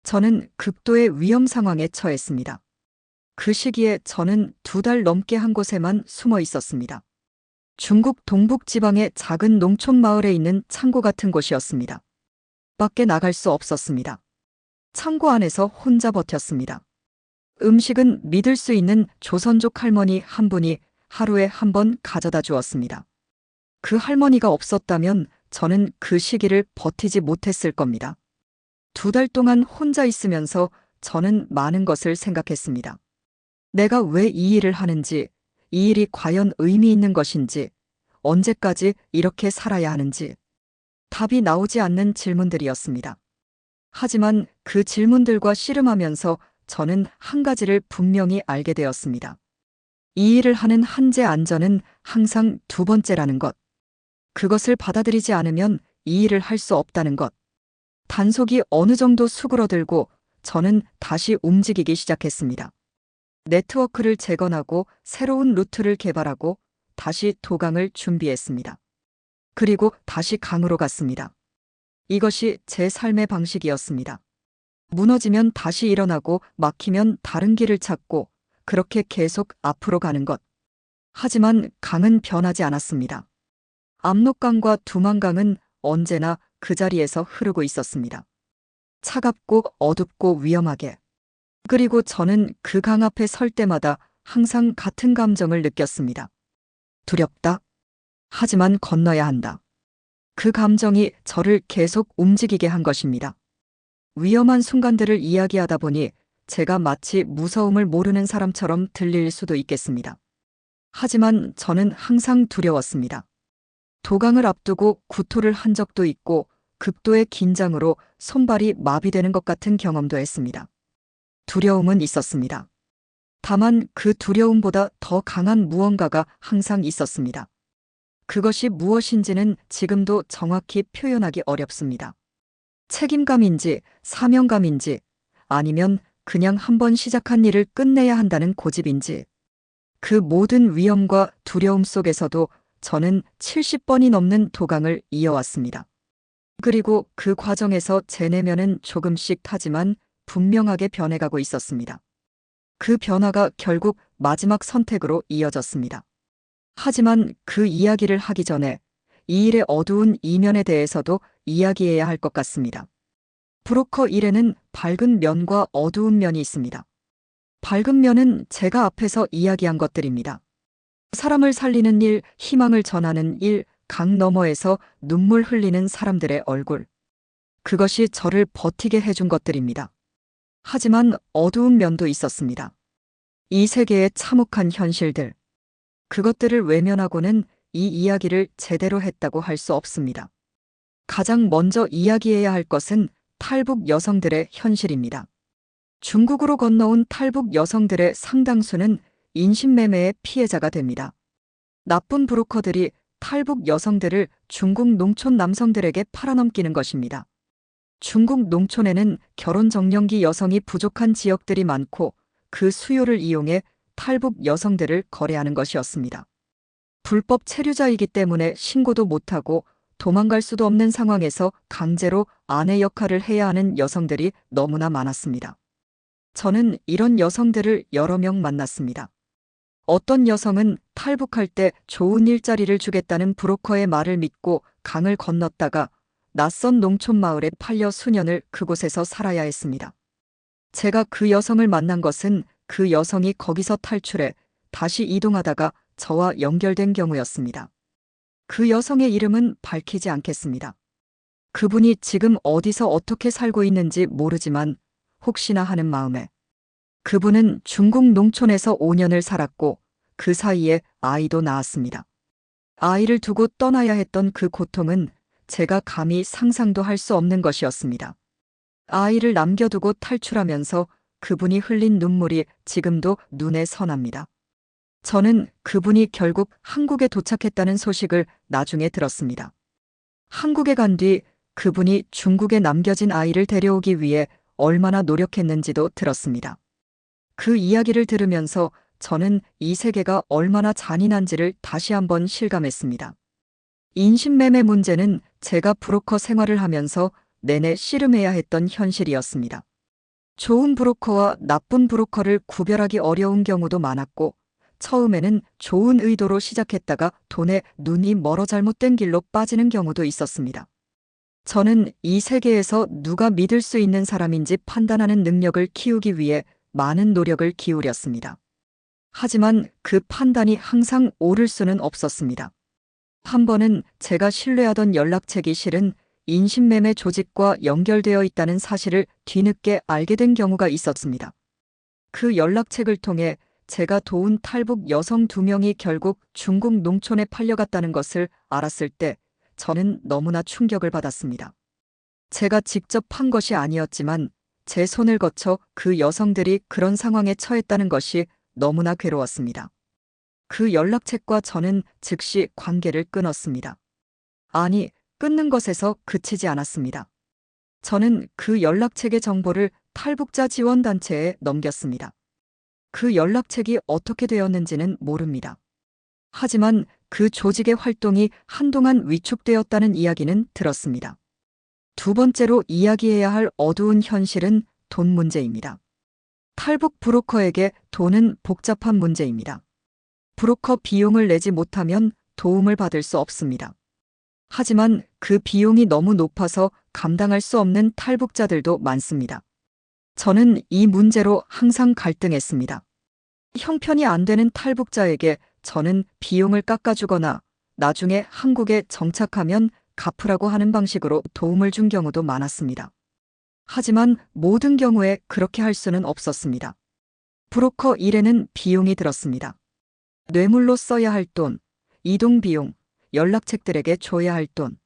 저는 극도의 위험 상황에 처했습니다. 그 시기에 저는 2달 넘게 한 곳에만 숨어 있었습니다. 중국 동북 지방의 작은 농촌 마을에 있는 창고 같은 곳이었습니다. 밖에 나갈 수 없었습니다. 창고 안에서 혼자 버텼습니다. 음식은 믿을 수 있는 조선족 할머니 한 분이 하루에 한 번 가져다 주었습니다. 그 할머니가 없었다면 저는 그 시기를 버티지 못했을 겁니다. 2달 동안 혼자 있으면서 저는 많은 것을 생각했습니다. 내가 왜 이 일을 하는지, 이 일이 과연 의미 있는 것인지, 언제까지 이렇게 살아야 하는지, 답이 나오지 않는 질문들이었습니다. 하지만 그 질문들과 씨름하면서 저는 한 가지를 분명히 알게 되었습니다. 이 일을 하는 한제 안전은 항상 2번째라는 것. 그것을 받아들이지 않으면 이 일을 할 수 없다는 것. 단속이 어느 정도 수그러들고 저는 다시 움직이기 시작했습니다. 네트워크를 재건하고 새로운 루트를 개발하고 다시 도강을 준비했습니다. 그리고 다시 강으로 갔습니다. 이것이 제 삶의 방식이었습니다. 무너지면 다시 일어나고 막히면 다른 길을 찾고 그렇게 계속 앞으로 가는 것. 하지만 강은 변하지 않았습니다. 압록강과 두만강은 언제나 그 자리에서 흐르고 있었습니다. 차갑고 어둡고 위험하게. 그리고 저는 그 강 앞에 설 때마다 항상 같은 감정을 느꼈습니다. 두렵다. 하지만 건너야 한다. 그 감정이 저를 계속 움직이게 한 것입니다. 위험한 순간들을 이야기하다 보니 제가 마치 무서움을 모르는 사람처럼 들릴 수도 있겠습니다. 하지만 저는 항상 두려웠습니다. 도강을 앞두고 구토를 한 적도 있고 극도의 긴장으로 손발이 마비되는 것 같은 경험도 했습니다. 두려움은 있었습니다. 다만 그 두려움보다 더 강한 무언가가 항상 있었습니다. 그것이 무엇인지는 지금도 정확히 표현하기 어렵습니다. 책임감인지 사명감인지 아니면 그냥 한번 시작한 일을 끝내야 한다는 고집인지 그 모든 위험과 두려움 속에서도 저는 70번이 넘는 도강을 이어왔습니다. 그리고 그 과정에서 제 내면은 조금씩 타지만 분명하게 변해가고 있었습니다. 그 변화가 결국 마지막 선택으로 이어졌습니다. 하지만 그 이야기를 하기 전에 이 일의 어두운 이면에 대해서도 이야기해야 할 것 같습니다. 브로커 일에는 밝은 면과 어두운 면이 있습니다. 밝은 면은 제가 앞에서 이야기한 것들입니다. 사람을 살리는 일, 희망을 전하는 일, 강 너머에서 눈물 흘리는 사람들의 얼굴. 그것이 저를 버티게 해준 것들입니다. 하지만 어두운 면도 있었습니다. 이 세계의 참혹한 현실들. 그것들을 외면하고는 이 이야기를 제대로 했다고 할 수 없습니다. 가장 먼저 이야기해야 할 것은 탈북 여성들의 현실입니다. 중국으로 건너온 탈북 여성들의 상당수는 인신매매의 피해자가 됩니다. 나쁜 브로커들이 탈북 여성들을 중국 농촌 남성들에게 팔아넘기는 것입니다. 중국 농촌에는 결혼 정년기 여성이 부족한 지역들이 많고 그 수요를 이용해 탈북 여성들을 거래하는 것이었습니다. 불법 체류자이기 때문에 신고도 못하고 도망갈 수도 없는 상황에서 강제로 아내 역할을 해야 하는 여성들이 너무나 많았습니다. 저는 이런 여성들을 여러 명 만났습니다. 어떤 여성은 탈북할 때 좋은 일자리를 주겠다는 브로커의 말을 믿고 강을 건넜다가 낯선 농촌 마을에 팔려 수년을 그곳에서 살아야 했습니다. 제가 그 여성을 만난 것은 그 여성이 거기서 탈출해 다시 이동하다가 저와 연결된 경우였습니다. 그 여성의 이름은 밝히지 않겠습니다. 그분이 지금 어디서 어떻게 살고 있는지 모르지만 혹시나 하는 마음에 그분은 중국 농촌에서 5년을 살았고 그 사이에 아이도 낳았습니다. 아이를 두고 떠나야 했던 그 고통은 제가 감히 상상도 할 수 없는 것이었습니다. 아이를 남겨두고 탈출하면서 그분이 흘린 눈물이 지금도 눈에 선합니다. 저는 그분이 결국 한국에 도착했다는 소식을 나중에 들었습니다. 한국에 간 뒤 그분이 중국에 남겨진 아이를 데려오기 위해 얼마나 노력했는지도 들었습니다. 그 이야기를 들으면서 저는 이 세계가 얼마나 잔인한지를 다시 한번 실감했습니다. 인신매매 문제는 제가 브로커 생활을 하면서 내내 씨름해야 했던 현실이었습니다. 좋은 브로커와 나쁜 브로커를 구별하기 어려운 경우도 많았고, 처음에는 좋은 의도로 시작했다가 돈에 눈이 멀어 잘못된 길로 빠지는 경우도 있었습니다. 저는 이 세계에서 누가 믿을 수 있는 사람인지 판단하는 능력을 키우기 위해 많은 노력을 기울였습니다. 하지만 그 판단이 항상 옳을 수는 없었습니다. 한 번은 제가 신뢰하던 연락책이 실은 인신매매 조직과 연결되어 있다는 사실을 뒤늦게 알게 된 경우가 있었습니다. 그 연락책을 통해 제가 도운 탈북 여성 2명이 결국 중국 농촌에 팔려갔다는 것을 알았을 때 저는 너무나 충격을 받았습니다. 제가 직접 판 것이 아니었지만 제 손을 거쳐 그 여성들이 그런 상황에 처했다는 것이 너무나 괴로웠습니다. 그 연락책과 저는 즉시 관계를 끊었습니다. 아니, 끊는 것에서 그치지 않았습니다. 저는 그 연락책의 정보를 탈북자 지원단체에 넘겼습니다. 그 연락책이 어떻게 되었는지는 모릅니다. 하지만 그 조직의 활동이 한동안 위축되었다는 이야기는 들었습니다. 두 번째로 이야기해야 할 어두운 현실은 돈 문제입니다. 탈북 브로커에게 돈은 복잡한 문제입니다. 브로커 비용을 내지 못하면 도움을 받을 수 없습니다. 하지만 그 비용이 너무 높아서 감당할 수 없는 탈북자들도 많습니다. 저는 이 문제로 항상 갈등했습니다. 형편이 안 되는 탈북자에게 저는 비용을 깎아주거나 나중에 한국에 정착하면 갚으라고 하는 방식으로 도움을 준 경우도 많았습니다. 하지만 모든 경우에 그렇게 할 수는 없었습니다. 브로커 일에는 비용이 들었습니다. 뇌물로 써야 할 돈, 이동 비용, 연락책들에게 줘야 할 돈.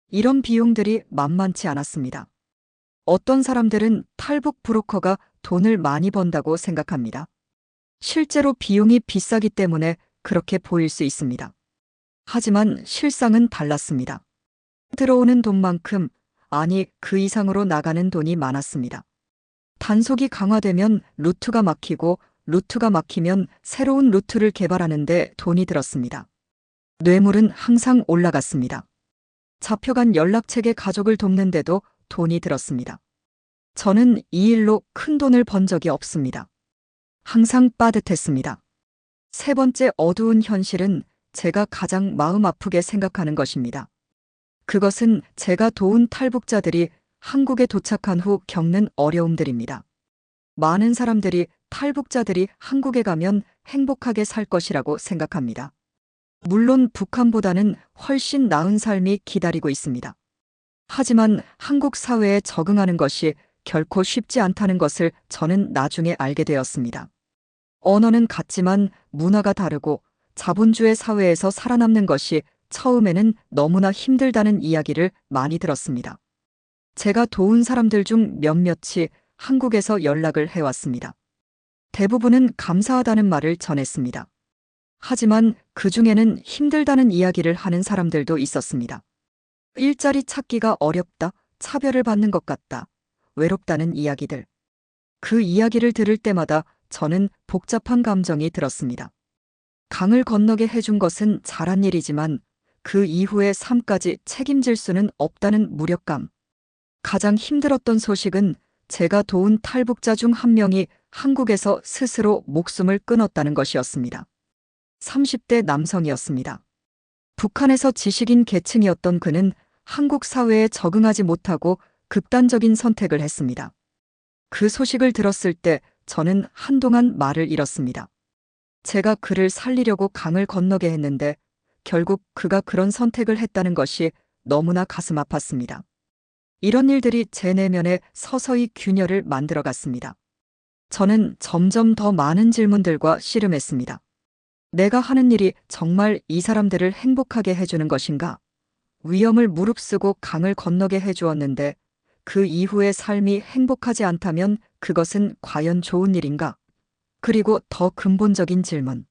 이런 비용들이 만만치 않았습니다. 어떤 사람들은 탈북 브로커가 돈을 많이 번다고 생각합니다. 실제로 비용이 비싸기 때문에 그렇게 보일 수 있습니다. 하지만 실상은 달랐습니다. 들어오는 돈만큼, 아니 그 이상으로 나가는 돈이 많았습니다. 단속이 강화되면 루트가 막히고 루트가 막히면 새로운 루트를 개발하는데 돈이 들었습니다. 뇌물은 항상 올라갔습니다. 잡혀간 연락책의 가족을 돕는데도 돈이 들었습니다. 저는 이 일로 큰 돈을 번 적이 없습니다. 항상 빠듯했습니다. 세 번째 어두운 현실은 제가 가장 마음 아프게 생각하는 것입니다. 그것은 제가 도운 탈북자들이 한국에 도착한 후 겪는 어려움들입니다. 많은 사람들이 탈북자들이 한국에 가면 행복하게 살 것이라고 생각합니다. 물론 북한보다는 훨씬 나은 삶이 기다리고 있습니다. 하지만 한국 사회에 적응하는 것이 결코 쉽지 않다는 것을 저는 나중에 알게 되었습니다. 언어는 같지만 문화가 다르고 자본주의 사회에서 살아남는 것이 처음에는 너무나 힘들다는 이야기를 많이 들었습니다. 제가 도운 사람들 중 몇몇이 한국에서 연락을 해왔습니다. 대부분은 감사하다는 말을 전했습니다. 하지만 그 중에는 힘들다는 이야기를 하는 사람들도 있었습니다. 일자리 찾기가 어렵다, 차별을 받는 것 같다, 외롭다는 이야기들. 그 이야기를 들을 때마다 저는 복잡한 감정이 들었습니다. 강을 건너게 해준 것은 잘한 일이지만 그 이후의 삶까지 책임질 수는 없다는 무력감. 가장 힘들었던 소식은 제가 도운 탈북자 중 한 명이 한국에서 스스로 목숨을 끊었다는 것이었습니다. 30대 남성이었습니다. 북한에서 지식인 계층이었던 그는 한국 사회에 적응하지 못하고 극단적인 선택을 했습니다. 그 소식을 들었을 때 저는 한동안 말을 잃었습니다. 제가 그를 살리려고 강을 건너게 했는데 결국 그가 그런 선택을 했다는 것이 너무나 가슴 아팠습니다. 이런 일들이 제 내면에 서서히 균열을 만들어갔습니다. 저는 점점 더 많은 질문들과 씨름했습니다. 내가 하는 일이 정말 이 사람들을 행복하게 해주는 것인가? 위험을 무릅쓰고 강을 건너게 해주었는데 그 이후의 삶이 행복하지 않다면 그것은 과연 좋은 일인가? 그리고 더 근본적인 질문.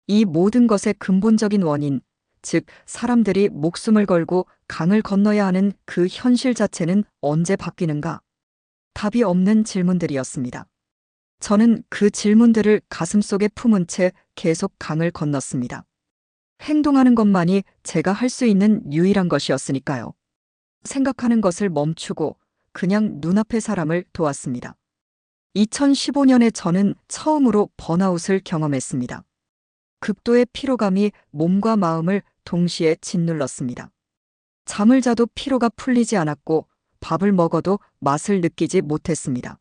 이 모든 것의 근본적인 원인, 즉 사람들이 목숨을 걸고 강을 건너야 하는 그 현실 자체는 언제 바뀌는가? 답이 없는 질문들이었습니다. 저는 그 질문들을 가슴속에 품은 채 계속 강을 건넜습니다. 행동하는 것만이 제가 할 수 있는 유일한 것이었으니까요. 생각하는 것을 멈추고 그냥 눈앞의 사람을 도왔습니다. 2015년에 저는 처음으로 번아웃을 경험했습니다. 극도의 피로감이 몸과 마음을 동시에 짓눌렀습니다. 잠을 자도 피로가 풀리지 않았고 밥을 먹어도 맛을 느끼지 못했습니다.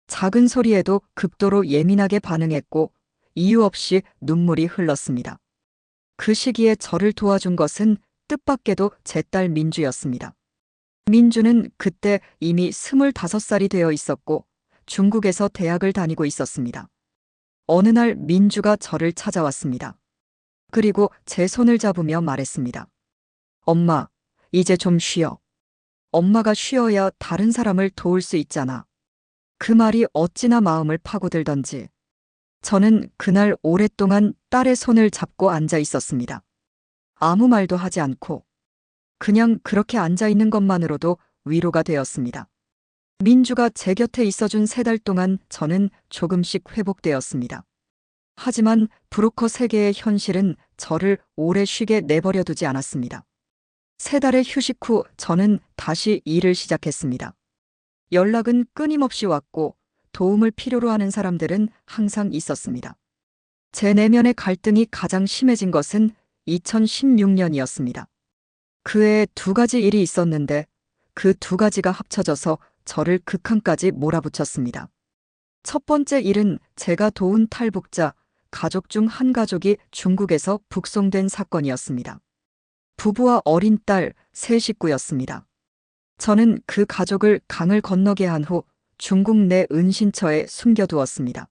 작은 소리에도 극도로 예민하게 반응했고 이유 없이 눈물이 흘렀습니다. 그 시기에 저를 도와준 것은 뜻밖에도 제 딸 민주였습니다. 민주는 그때 이미 25살이 되어 있었고 중국에서 대학을 다니고 있었습니다. 어느 날 민주가 저를 찾아왔습니다. 그리고 제 손을 잡으며 말했습니다. 엄마, 이제 좀 쉬어. 엄마가 쉬어야 다른 사람을 도울 수 있잖아. 그 말이 어찌나 마음을 파고들던지. 저는 그날 오랫동안 딸의 손을 잡고 앉아 있었습니다. 아무 말도 하지 않고 그냥 그렇게 앉아 있는 것만으로도 위로가 되었습니다. 민주가 제 곁에 있어준 3달 동안 저는 조금씩 회복되었습니다. 하지만 브로커 세계의 현실은 저를 오래 쉬게 내버려 두지 않았습니다. 3달의 휴식 후 저는 다시 일을 시작했습니다. 연락은 끊임없이 왔고 도움을 필요로 하는 사람들은 항상 있었습니다. 제 내면의 갈등이 가장 심해진 것은 2016년이었습니다. 그 해에 2가지 일이 있었는데 그 2가지가 합쳐져서 저를 극한까지 몰아붙였습니다. 첫 번째 일은 제가 도운 탈북자, 가족 중 한 가족이 중국에서 북송된 사건이었습니다. 부부와 어린 딸, 3식구였습니다. 저는 그 가족을 강을 건너게 한 후 중국 내 은신처에 숨겨두었습니다.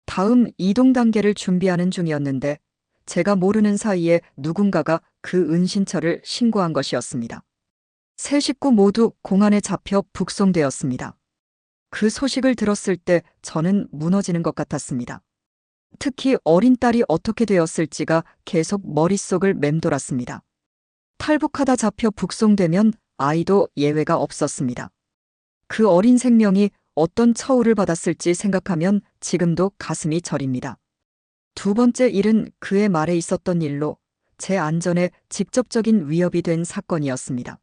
다음 이동 단계를 준비하는 중이었는데 제가 모르는 사이에 누군가가 그 은신처를 신고한 것이었습니다. 3식구 모두 공안에 잡혀 북송되었습니다. 그 소식을 들었을 때 저는 무너지는 것 같았습니다. 특히 어린 딸이 어떻게 되었을지가 계속 머릿속을 맴돌았습니다. 탈북하다 잡혀 북송되면 아이도 예외가 없었습니다. 그 어린 생명이 어떤 처우를 받았을지 생각하면 지금도 가슴이 저립니다. 2번째 일은 그의 말에 있었던 일로 제 안전에 직접적인 위협이 된 사건이었습니다.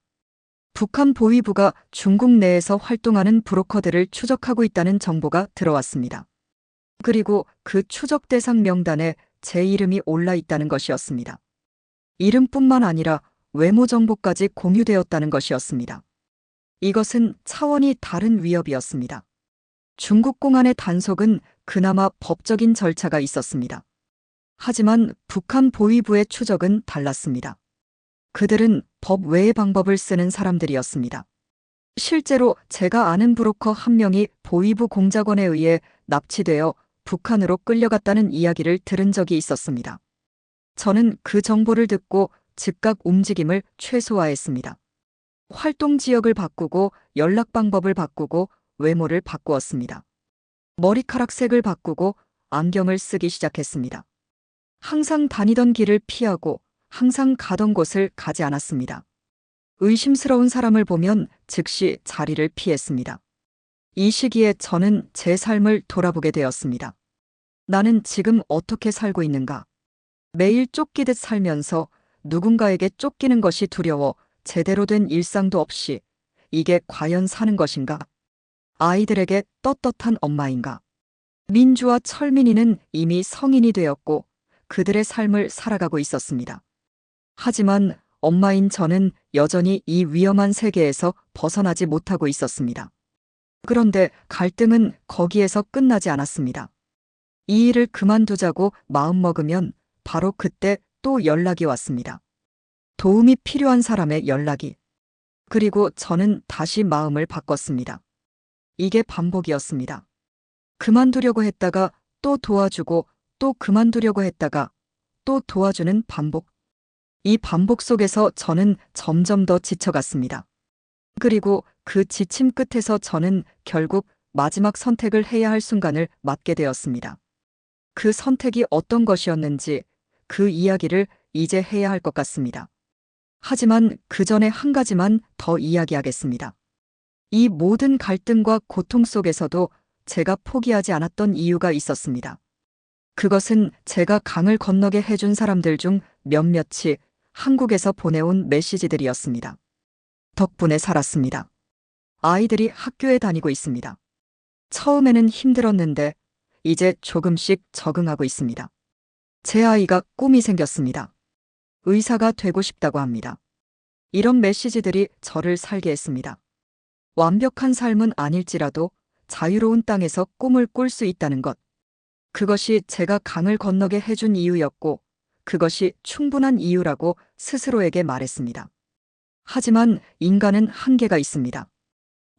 북한 보위부가 중국 내에서 활동하는 브로커들을 추적하고 있다는 정보가 들어왔습니다. 그리고 그 추적 대상 명단에 제 이름이 올라 있다는 것이었습니다. 이름뿐만 아니라 외모 정보까지 공유되었다는 것이었습니다. 이것은 차원이 다른 위협이었습니다. 중국 공안의 단속은 그나마 법적인 절차가 있었습니다. 하지만 북한 보위부의 추적은 달랐습니다. 그들은 법 외의 방법을 쓰는 사람들이었습니다. 실제로 제가 아는 브로커 한 명이 보위부 공작원에 의해 납치되어 북한으로 끌려갔다는 이야기를 들은 적이 있었습니다. 저는 그 정보를 듣고 즉각 움직임을 최소화했습니다. 활동 지역을 바꾸고 연락 방법을 바꾸고 외모를 바꾸었습니다. 머리카락 색을 바꾸고 안경을 쓰기 시작했습니다. 항상 다니던 길을 피하고 항상 가던 곳을 가지 않았습니다. 의심스러운 사람을 보면 즉시 자리를 피했습니다. 이 시기에 저는 제 삶을 돌아보게 되었습니다. 나는 지금 어떻게 살고 있는가? 매일 쫓기듯 살면서 누군가에게 쫓기는 것이 두려워 제대로 된 일상도 없이 이게 과연 사는 것인가? 아이들에게 떳떳한 엄마인가? 민주와 철민이는 이미 성인이 되었고 그들의 삶을 살아가고 있었습니다. 하지만 엄마인 저는 여전히 이 위험한 세계에서 벗어나지 못하고 있었습니다. 그런데 갈등은 거기에서 끝나지 않았습니다. 이 일을 그만두자고 마음먹으면 바로 그때 또 연락이 왔습니다. 도움이 필요한 사람의 연락이. 그리고 저는 다시 마음을 바꿨습니다. 이게 반복이었습니다. 그만두려고 했다가 또 도와주고 또 그만두려고 했다가 또 도와주는 반복. 이 반복 속에서 저는 점점 더 지쳐갔습니다. 그리고 그 지침 끝에서 저는 결국 마지막 선택을 해야 할 순간을 맞게 되었습니다. 그 선택이 어떤 것이었는지 그 이야기를 이제 해야 할 것 같습니다. 하지만 그 전에 한 가지만 더 이야기하겠습니다. 이 모든 갈등과 고통 속에서도 제가 포기하지 않았던 이유가 있었습니다. 그것은 제가 강을 건너게 해준 사람들 중 몇몇이 한국에서 보내온 메시지들이었습니다. 덕분에 살았습니다. 아이들이 학교에 다니고 있습니다. 처음에는 힘들었는데 이제 조금씩 적응하고 있습니다. 제 아이가 꿈이 생겼습니다. 의사가 되고 싶다고 합니다. 이런 메시지들이 저를 살게 했습니다. 완벽한 삶은 아닐지라도 자유로운 땅에서 꿈을 꿀 수 있다는 것. 그것이 제가 강을 건너게 해준 이유였고, 그것이 충분한 이유라고 스스로에게 말했습니다. 하지만 인간은 한계가 있습니다.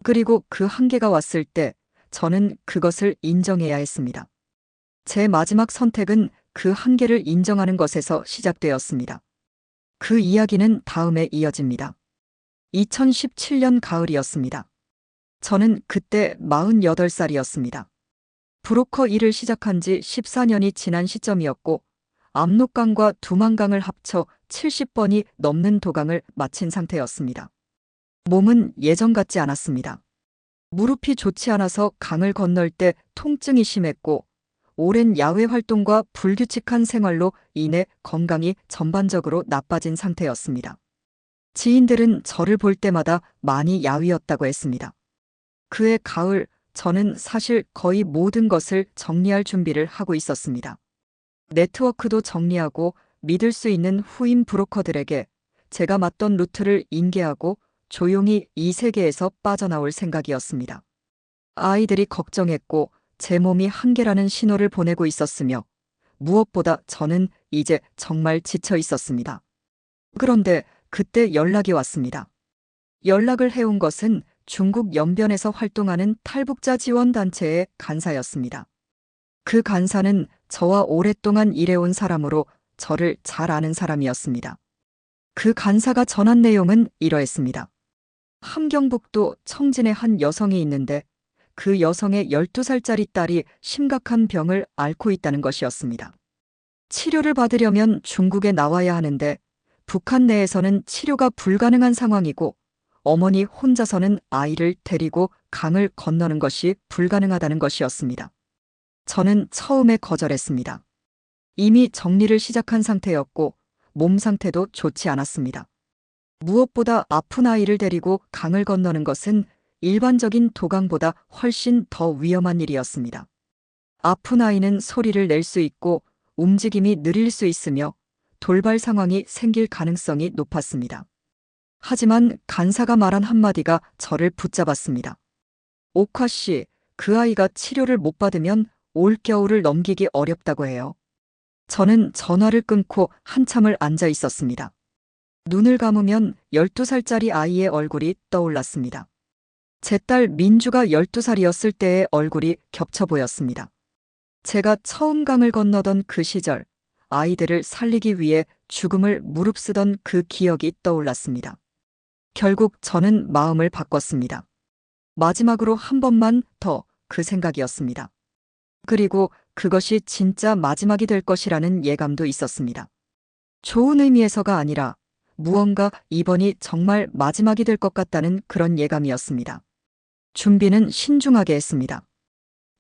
그리고 그 한계가 왔을 때 저는 그것을 인정해야 했습니다. 제 마지막 선택은 그 한계를 인정하는 것에서 시작되었습니다. 그 이야기는 다음에 이어집니다. 2017년 가을이었습니다. 저는 그때 48살이었습니다. 브로커 일을 시작한 지 14년이 지난 시점이었고, 압록강과 두만강을 합쳐 70번이 넘는 도강을 마친 상태였습니다. 몸은 예전 같지 않았습니다. 무릎이 좋지 않아서 강을 건널 때 통증이 심했고, 오랜 야외 활동과 불규칙한 생활로 인해 건강이 전반적으로 나빠진 상태였습니다. 지인들은 저를 볼 때마다 많이 야위었다고 했습니다. 그해 가을, 저는 사실 거의 모든 것을 정리할 준비를 하고 있었습니다. 네트워크도 정리하고 믿을 수 있는 후임 브로커들에게 제가 맡던 루트를 인계하고 조용히 이 세계에서 빠져나올 생각이었습니다. 아이들이 걱정했고 제 몸이 한계라는 신호를 보내고 있었으며 무엇보다 저는 이제 정말 지쳐 있었습니다. 그런데 그때 연락이 왔습니다. 연락을 해온 것은 중국 연변에서 활동하는 탈북자 지원단체의 간사였습니다. 그 간사는 저와 오랫동안 일해온 사람으로 저를 잘 아는 사람이었습니다. 그 간사가 전한 내용은 이러했습니다. 함경북도 청진에 한 여성이 있는데 그 여성의 12살짜리 딸이 심각한 병을 앓고 있다는 것이었습니다. 치료를 받으려면 중국에 나와야 하는데 북한 내에서는 치료가 불가능한 상황이고 어머니 혼자서는 아이를 데리고 강을 건너는 것이 불가능하다는 것이었습니다. 저는 처음에 거절했습니다. 이미 정리를 시작한 상태였고 몸 상태도 좋지 않았습니다. 무엇보다 아픈 아이를 데리고 강을 건너는 것은 일반적인 도강보다 훨씬 더 위험한 일이었습니다. 아픈 아이는 소리를 낼 수 있고 움직임이 느릴 수 있으며 돌발 상황이 생길 가능성이 높았습니다. 하지만 간사가 말한 한마디가 저를 붙잡았습니다. 옥화 씨, 그 아이가 치료를 못 받으면 올겨울을 넘기기 어렵다고 해요. 저는 전화를 끊고 한참을 앉아 있었습니다. 눈을 감으면 12살짜리 아이의 얼굴이 떠올랐습니다. 제 딸 민주가 12살이었을 때의 얼굴이 겹쳐 보였습니다. 제가 처음 강을 건너던 그 시절, 아이들을 살리기 위해 죽음을 무릅쓰던 그 기억이 떠올랐습니다. 결국 저는 마음을 바꿨습니다. 마지막으로 한 번만 더 그 생각이었습니다. 그리고 그것이 진짜 마지막이 될 것이라는 예감도 있었습니다. 좋은 의미에서가 아니라 무언가 이번이 정말 마지막이 될 것 같다는 그런 예감이었습니다. 준비는 신중하게 했습니다.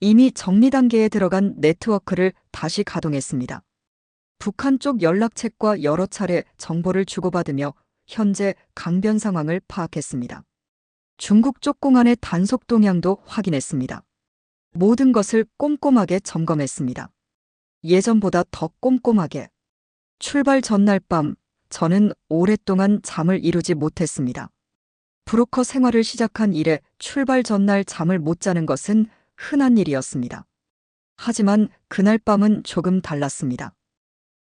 이미 정리 단계에 들어간 네트워크를 다시 가동했습니다. 북한 쪽 연락책과 여러 차례 정보를 주고받으며 현재 강변 상황을 파악했습니다. 중국 쪽 공안의 단속 동향도 확인했습니다. 모든 것을 꼼꼼하게 점검했습니다. 예전보다 더 꼼꼼하게. 출발 전날 밤, 저는 오랫동안 잠을 이루지 못했습니다. 브로커 생활을 시작한 이래 출발 전날 잠을 못 자는 것은 흔한 일이었습니다. 하지만 그날 밤은 조금 달랐습니다.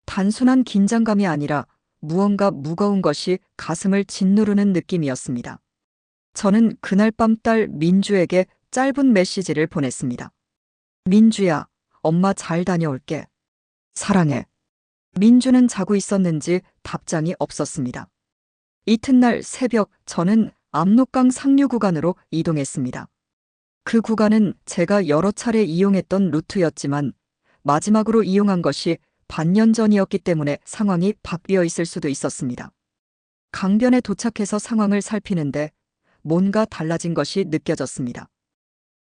단순한 긴장감이 아니라 무언가 무거운 것이 가슴을 짓누르는 느낌이었습니다. 저는 그날 밤 딸 민주에게 짧은 메시지를 보냈습니다. 민주야, 엄마 잘 다녀올게. 사랑해. 민주는 자고 있었는지 답장이 없었습니다. 이튿날 새벽 저는 압록강 상류 구간으로 이동했습니다. 그 구간은 제가 여러 차례 이용했던 루트였지만 마지막으로 이용한 것이 반년 전이었기 때문에 상황이 바뀌어 있을 수도 있었습니다. 강변에 도착해서 상황을 살피는데 뭔가 달라진 것이 느껴졌습니다.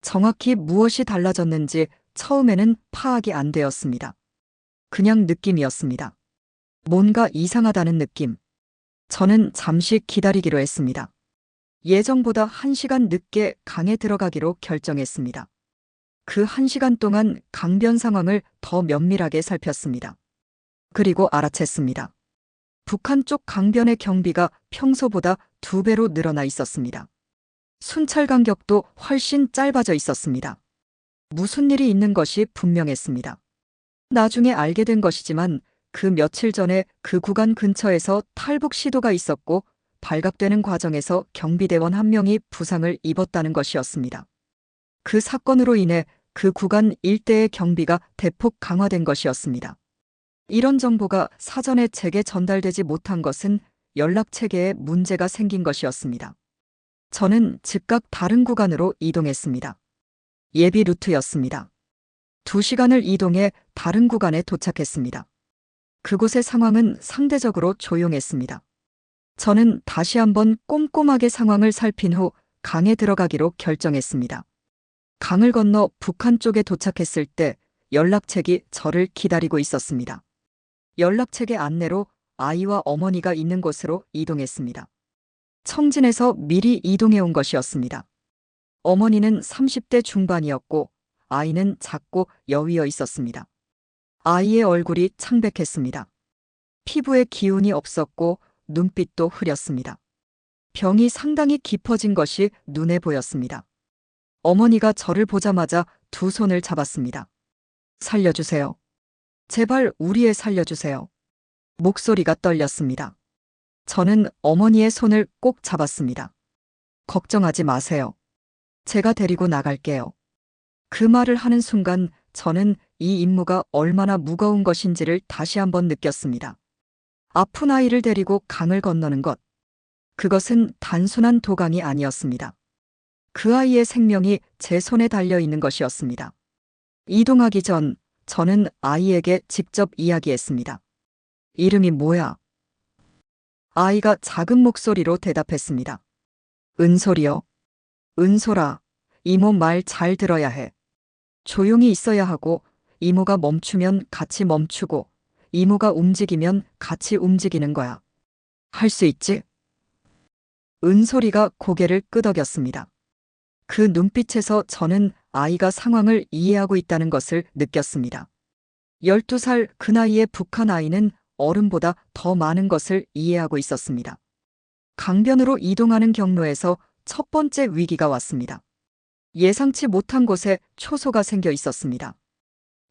정확히 무엇이 달라졌는지 처음에는 파악이 안 되었습니다. 그냥 느낌이었습니다. 뭔가 이상하다는 느낌. 저는 잠시 기다리기로 했습니다. 예정보다 1시간 늦게 강에 들어가기로 결정했습니다. 그 1시간 동안 강변 상황을 더 면밀하게 살폈습니다. 그리고 알아챘습니다. 북한 쪽 강변의 경비가 평소보다 2배로 늘어나 있었습니다. 순찰 간격도 훨씬 짧아져 있었습니다. 무슨 일이 있는 것이 분명했습니다. 나중에 알게 된 것이지만 그 며칠 전에 그 구간 근처에서 탈북 시도가 있었고 발각되는 과정에서 경비대원 1명이 부상을 입었다는 것이었습니다. 그 사건으로 인해 그 구간 일대의 경비가 대폭 강화된 것이었습니다. 이런 정보가 사전에 제게 전달되지 못한 것은 연락체계에 문제가 생긴 것이었습니다. 저는 즉각 다른 구간으로 이동했습니다. 예비 루트였습니다. 2시간을 이동해 다른 구간에 도착했습니다. 그곳의 상황은 상대적으로 조용했습니다. 저는 다시 한번 꼼꼼하게 상황을 살핀 후 강에 들어가기로 결정했습니다. 강을 건너 북한 쪽에 도착했을 때 연락책이 저를 기다리고 있었습니다. 연락책의 안내로 아이와 어머니가 있는 곳으로 이동했습니다. 청진에서 미리 이동해 온 것이었습니다. 어머니는 30대 중반이었고 아이는 작고 여위어 있었습니다. 아이의 얼굴이 창백했습니다. 피부에 기운이 없었고 눈빛도 흐렸습니다. 병이 상당히 깊어진 것이 눈에 보였습니다. 어머니가 저를 보자마자 2 손을 잡았습니다. 살려주세요. 제발 우리 애 살려주세요. 목소리가 떨렸습니다. 저는 어머니의 손을 꼭 잡았습니다. 걱정하지 마세요. 제가 데리고 나갈게요. 그 말을 하는 순간 저는 이 임무가 얼마나 무거운 것인지를 다시 한번 느꼈습니다. 아픈 아이를 데리고 강을 건너는 것. 그것은 단순한 도강이 아니었습니다. 그 아이의 생명이 제 손에 달려 있는 것이었습니다. 이동하기 전 저는 아이에게 직접 이야기했습니다. 이름이 뭐야? 아이가 작은 목소리로 대답했습니다. 은솔이요. 은솔아, 이모 말 잘 들어야 해. 조용히 있어야 하고 이모가 멈추면 같이 멈추고 이모가 움직이면 같이 움직이는 거야. 할 수 있지? 은솔이가 고개를 끄덕였습니다. 그 눈빛에서 저는 아이가 상황을 이해하고 있다는 것을 느꼈습니다. 12살 그 나이의 북한 아이는 어른보다 더 많은 것을 이해하고 있었습니다. 강변으로 이동하는 경로에서 첫 번째 위기가 왔습니다. 예상치 못한 곳에 초소가 생겨 있었습니다.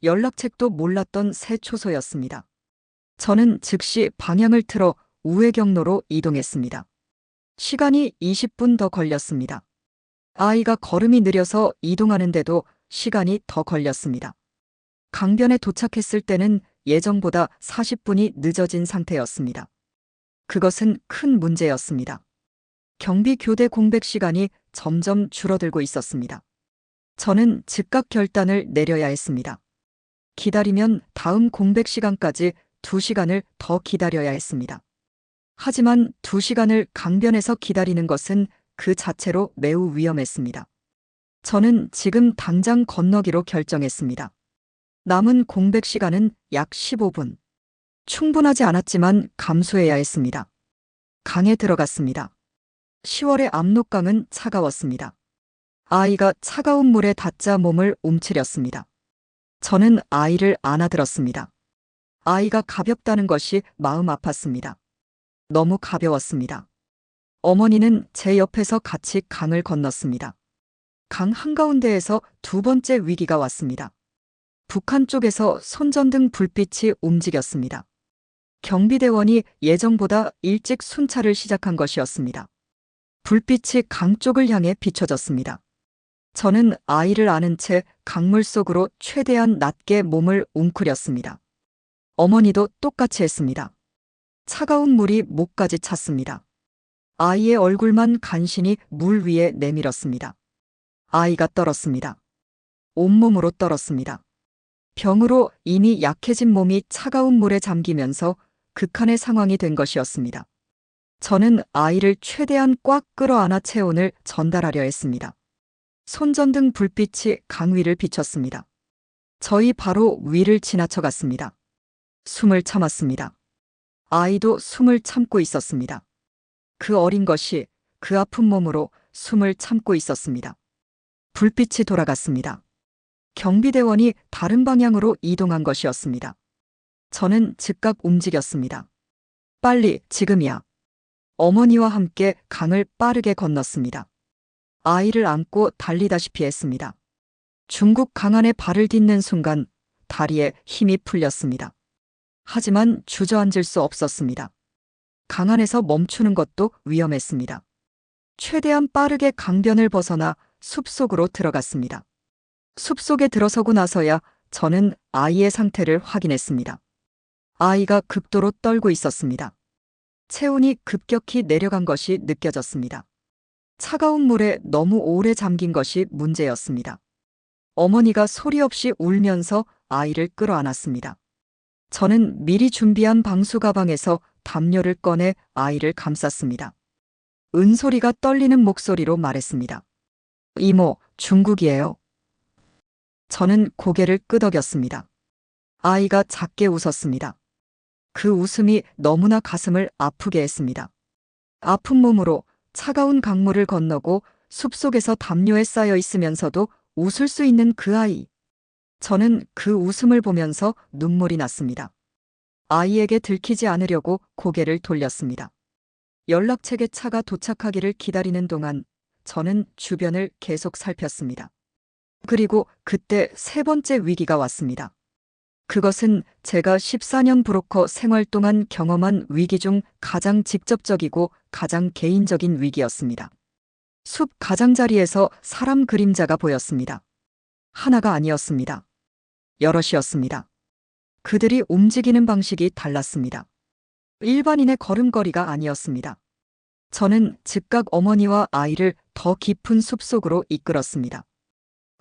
연락책도 몰랐던 새 초소였습니다. 저는 즉시 방향을 틀어 우회 경로로 이동했습니다. 시간이 20분 더 걸렸습니다. 아이가 걸음이 느려서 이동하는데도 시간이 더 걸렸습니다. 강변에 도착했을 때는 예정보다 40분이 늦어진 상태였습니다. 그것은 큰 문제였습니다. 경비 교대 공백 시간이 점점 줄어들고 있었습니다. 저는 즉각 결단을 내려야 했습니다. 기다리면 다음 공백 시간까지 2시간을 더 기다려야 했습니다. 하지만 2시간을 강변에서 기다리는 것은 그 자체로 매우 위험했습니다. 저는 지금 당장 건너기로 결정했습니다. 남은 공백 시간은 약 15분. 충분하지 않았지만 감수해야 했습니다. 강에 들어갔습니다. 10월의 압록강은 차가웠습니다. 아이가 차가운 물에 닿자 몸을 움츠렸습니다. 저는 아이를 안아들었습니다. 아이가 가볍다는 것이 마음 아팠습니다. 너무 가벼웠습니다. 어머니는 제 옆에서 같이 강을 건넜습니다. 강 한가운데에서 2번째 위기가 왔습니다. 북한 쪽에서 손전등 불빛이 움직였습니다. 경비대원이 예정보다 일찍 순찰을 시작한 것이었습니다. 불빛이 강 쪽을 향해 비춰졌습니다. 저는 아이를 안은 채 강물 속으로 최대한 낮게 몸을 웅크렸습니다. 어머니도 똑같이 했습니다. 차가운 물이 목까지 찼습니다. 아이의 얼굴만 간신히 물 위에 내밀었습니다. 아이가 떨었습니다. 온몸으로 떨었습니다. 병으로 이미 약해진 몸이 차가운 물에 잠기면서 극한의 상황이 된 것이었습니다. 저는 아이를 최대한 꽉 끌어안아 체온을 전달하려 했습니다. 손전등 불빛이 강 위를 비췄습니다. 저희 바로 위를 지나쳐갔습니다. 숨을 참았습니다. 아이도 숨을 참고 있었습니다. 그 어린 것이 그 아픈 몸으로 숨을 참고 있었습니다. 불빛이 돌아갔습니다. 경비대원이 다른 방향으로 이동한 것이었습니다. 저는 즉각 움직였습니다. 빨리, 지금이야. 어머니와 함께 강을 빠르게 건넜습니다. 아이를 안고 달리다시피 했습니다. 중국 강 안에 발을 딛는 순간 다리에 힘이 풀렸습니다. 하지만 주저앉을 수 없었습니다. 강 안에서 멈추는 것도 위험했습니다. 최대한 빠르게 강변을 벗어나 숲속으로 들어갔습니다. 숲속에 들어서고 나서야 저는 아이의 상태를 확인했습니다. 아이가 극도로 떨고 있었습니다. 체온이 급격히 내려간 것이 느껴졌습니다. 차가운 물에 너무 오래 잠긴 것이 문제였습니다. 어머니가 소리 없이 울면서 아이를 끌어안았습니다. 저는 미리 준비한 방수 가방에서 담요를 꺼내 아이를 감쌌습니다. 은솔이가 떨리는 목소리로 말했습니다. 이모, 중국이에요. 저는 고개를 끄덕였습니다. 아이가 작게 웃었습니다. 그 웃음이 너무나 가슴을 아프게 했습니다. 아픈 몸으로 차가운 강물을 건너고 숲속에서 담요에 쌓여 있으면서도 웃을 수 있는 그 아이. 저는 그 웃음을 보면서 눈물이 났습니다. 아이에게 들키지 않으려고 고개를 돌렸습니다. 연락책의 차가 도착하기를 기다리는 동안 저는 주변을 계속 살폈습니다. 그리고 그때 세 번째 위기가 왔습니다. 그것은 제가 14년 브로커 생활 동안 경험한 위기 중 가장 직접적이고 가장 개인적인 위기였습니다. 숲 가장자리에서 사람 그림자가 보였습니다. 하나가 아니었습니다. 여럿이었습니다. 그들이 움직이는 방식이 달랐습니다. 일반인의 걸음걸이가 아니었습니다. 저는 즉각 어머니와 아이를 더 깊은 숲속으로 이끌었습니다.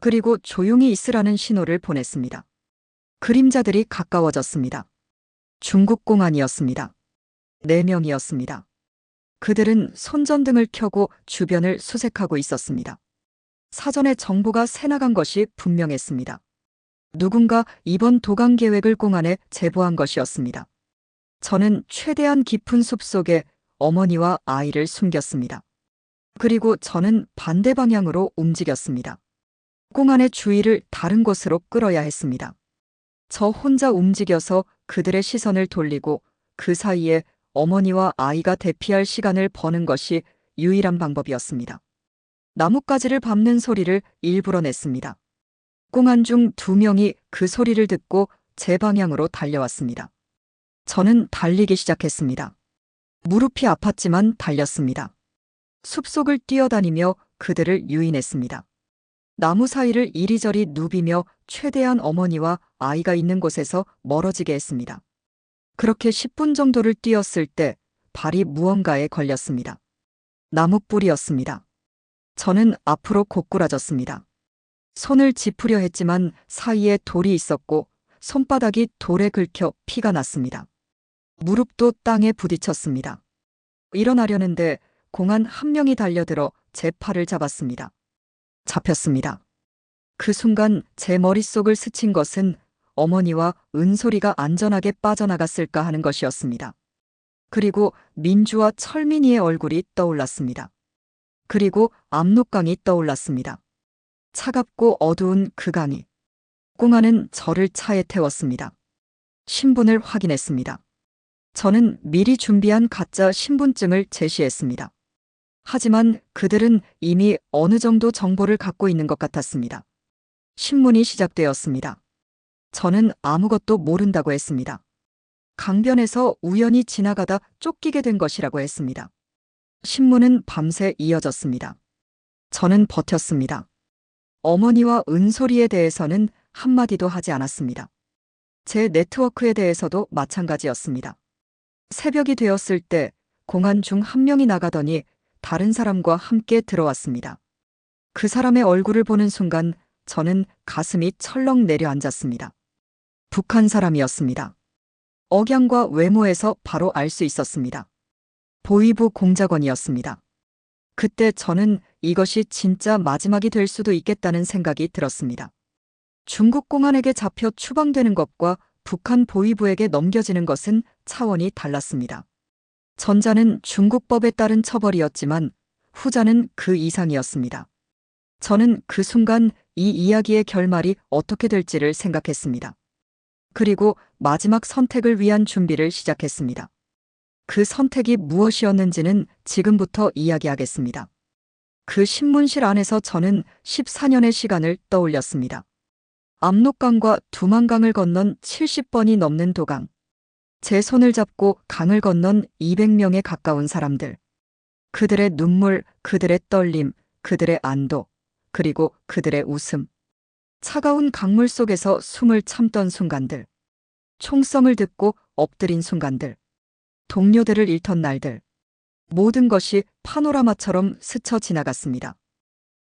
그리고 조용히 있으라는 신호를 보냈습니다. 그림자들이 가까워졌습니다. 중국 공안이었습니다. 4명이었습니다. 그들은 손전등을 켜고 주변을 수색하고 있었습니다. 사전에 정보가 새나간 것이 분명했습니다. 누군가 이번 도강 계획을 공안에 제보한 것이었습니다. 저는 최대한 깊은 숲속에 어머니와 아이를 숨겼습니다. 그리고 저는 반대 방향으로 움직였습니다. 공안의 주의를 다른 곳으로 끌어야 했습니다. 저 혼자 움직여서 그들의 시선을 돌리고 그 사이에 어머니와 아이가 대피할 시간을 버는 것이 유일한 방법이었습니다. 나뭇가지를 밟는 소리를 일부러 냈습니다. 공안 중 2명이 그 소리를 듣고 제 방향으로 달려왔습니다. 저는 달리기 시작했습니다. 무릎이 아팠지만 달렸습니다. 숲속을 뛰어다니며 그들을 유인했습니다. 나무 사이를 이리저리 누비며 최대한 어머니와 아이가 있는 곳에서 멀어지게 했습니다. 그렇게 10분 정도를 뛰었을 때 발이 무언가에 걸렸습니다. 나무 뿌리였습니다. 저는 앞으로 고꾸라졌습니다. 손을 짚으려 했지만 사이에 돌이 있었고 손바닥이 돌에 긁혀 피가 났습니다. 무릎도 땅에 부딪혔습니다. 일어나려는데 공안 1명이 달려들어 제 팔을 잡았습니다. 잡혔습니다. 그 순간 제 머릿속을 스친 것은 어머니와 은솔이가 안전하게 빠져나갔을까 하는 것이었습니다. 그리고 민주와 철민이의 얼굴이 떠올랐습니다. 그리고 압록강이 떠올랐습니다. 차갑고 어두운 그 강이. 공안은 저를 차에 태웠습니다. 신분을 확인했습니다. 저는 미리 준비한 가짜 신분증을 제시했습니다. 하지만 그들은 이미 어느 정도 정보를 갖고 있는 것 같았습니다. 신문이 시작되었습니다. 저는 아무것도 모른다고 했습니다. 강변에서 우연히 지나가다 쫓기게 된 것이라고 했습니다. 신문은 밤새 이어졌습니다. 저는 버텼습니다. 어머니와 은솔이에 대해서는 한마디도 하지 않았습니다. 제 네트워크에 대해서도 마찬가지였습니다. 새벽이 되었을 때 공안 중 1명이 나가더니 다른 사람과 함께 들어왔습니다. 그 사람의 얼굴을 보는 순간 저는 가슴이 철렁 내려앉았습니다. 북한 사람이었습니다. 억양과 외모에서 바로 알 수 있었습니다. 보위부 공작원이었습니다. 그때 저는 이것이 진짜 마지막이 될 수도 있겠다는 생각이 들었습니다. 중국 공안에게 잡혀 추방되는 것과 북한 보위부에게 넘겨지는 것은 차원이 달랐습니다. 전자는 중국법에 따른 처벌이었지만 후자는 그 이상이었습니다. 저는 그 순간 이 이야기의 결말이 어떻게 될지를 생각했습니다. 그리고 마지막 선택을 위한 준비를 시작했습니다. 그 선택이 무엇이었는지는 지금부터 이야기하겠습니다. 그 신문실 안에서 저는 14년의 시간을 떠올렸습니다. 압록강과 두만강을 건넌 70번이 넘는 도강. 제 손을 잡고 강을 건넌 200명에 가까운 사람들. 그들의 눈물, 그들의 떨림, 그들의 안도, 그리고 그들의 웃음. 차가운 강물 속에서 숨을 참던 순간들. 총성을 듣고 엎드린 순간들. 동료들을 잃던 날들. 모든 것이 파노라마처럼 스쳐 지나갔습니다.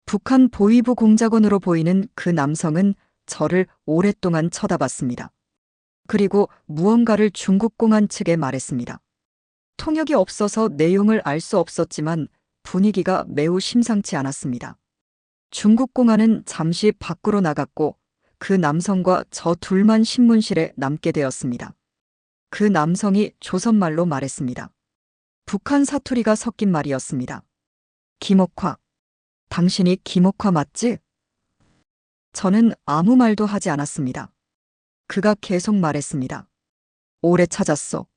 북한 보위부 공작원으로 보이는 그 남성은 저를 오랫동안 쳐다봤습니다. 그리고 무언가를 중국 공안 측에 말했습니다. 통역이 없어서 내용을 알 수 없었지만 분위기가 매우 심상치 않았습니다. 중국 공안은 잠시 밖으로 나갔고 그 남성과 저 둘만 신문실에 남게 되었습니다. 그 남성이 조선말로 말했습니다. 북한 사투리가 섞인 말이었습니다. 김옥화, 당신이 김옥화 맞지? 저는 아무 말도 하지 않았습니다. 그가 계속 말했습니다. 오래 찾았어.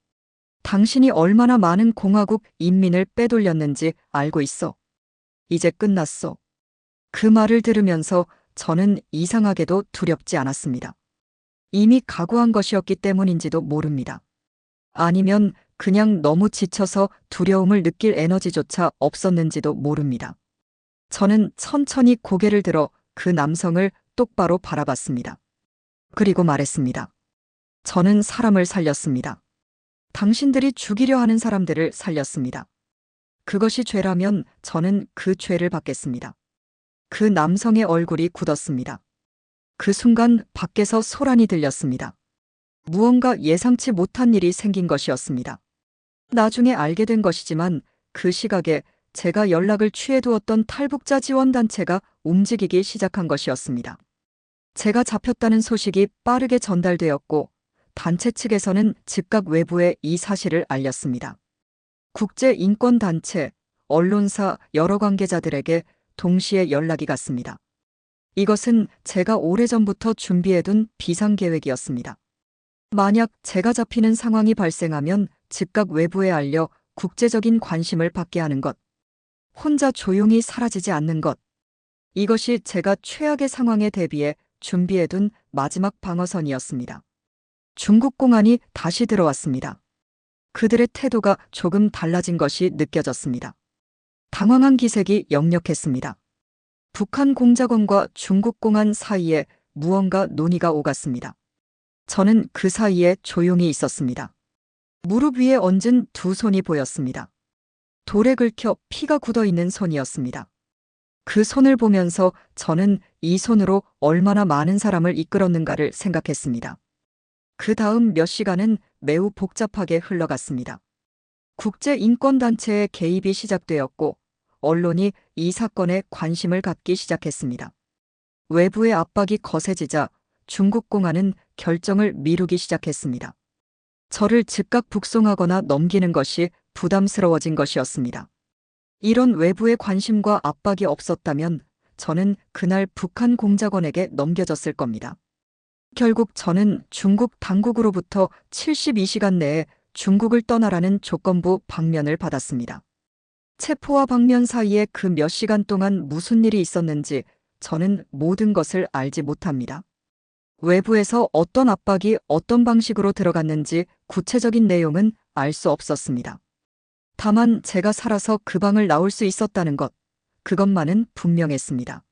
당신이 얼마나 많은 공화국 인민을 빼돌렸는지 알고 있어. 이제 끝났어. 그 말을 들으면서 저는 이상하게도 두렵지 않았습니다. 이미 각오한 것이었기 때문인지도 모릅니다. 아니면 그냥 너무 지쳐서 두려움을 느낄 에너지조차 없었는지도 모릅니다. 저는 천천히 고개를 들어 그 남성을 똑바로 바라봤습니다. 그리고 말했습니다. 저는 사람을 살렸습니다. 당신들이 죽이려 하는 사람들을 살렸습니다. 그것이 죄라면 저는 그 죄를 받겠습니다. 그 남성의 얼굴이 굳었습니다. 그 순간 밖에서 소란이 들렸습니다. 무언가 예상치 못한 일이 생긴 것이었습니다. 나중에 알게 된 것이지만 그 시각에 제가 연락을 취해두었던 탈북자 지원단체가 움직이기 시작한 것이었습니다. 제가 잡혔다는 소식이 빠르게 전달되었고 단체 측에서는 즉각 외부에 이 사실을 알렸습니다. 국제인권단체, 언론사 여러 관계자들에게 동시에 연락이 갔습니다. 이것은 제가 오래전부터 준비해둔 비상계획이었습니다. 만약 제가 잡히는 상황이 발생하면 즉각 외부에 알려 국제적인 관심을 받게 하는 것. 혼자 조용히 사라지지 않는 것. 이것이 제가 최악의 상황에 대비해 준비해둔 마지막 방어선이었습니다. 중국 공안이 다시 들어왔습니다. 그들의 태도가 조금 달라진 것이 느껴졌습니다. 당황한 기색이 역력했습니다. 북한 공작원과 중국 공안 사이에 무언가 논의가 오갔습니다. 저는 그 사이에 조용히 있었습니다. 무릎 위에 얹은 두 손이 보였습니다. 돌에 긁혀 피가 굳어있는 손이었습니다. 그 손을 보면서 저는 이 손으로 얼마나 많은 사람을 이끌었는가를 생각했습니다. 그 다음 몇 시간은 매우 복잡하게 흘러갔습니다. 국제인권단체의 개입이 시작되었고 언론이 이 사건에 관심을 갖기 시작했습니다. 외부의 압박이 거세지자 중국 공안은 결정을 미루기 시작했습니다. 저를 즉각 북송하거나 넘기는 것이 부담스러워진 것이었습니다. 이런 외부의 관심과 압박이 없었다면 저는 그날 북한 공작원에게 넘겨졌을 겁니다. 결국 저는 중국 당국으로부터 72시간 내에 중국을 떠나라는 조건부 방면을 받았습니다. 체포와 방면 사이에 그 몇 시간 동안 무슨 일이 있었는지 저는 모든 것을 알지 못합니다. 외부에서 어떤 압박이 어떤 방식으로 들어갔는지 구체적인 내용은 알 수 없었습니다. 다만 제가 살아서 그 방을 나올 수 있었다는 것, 그것만은 분명했습니다.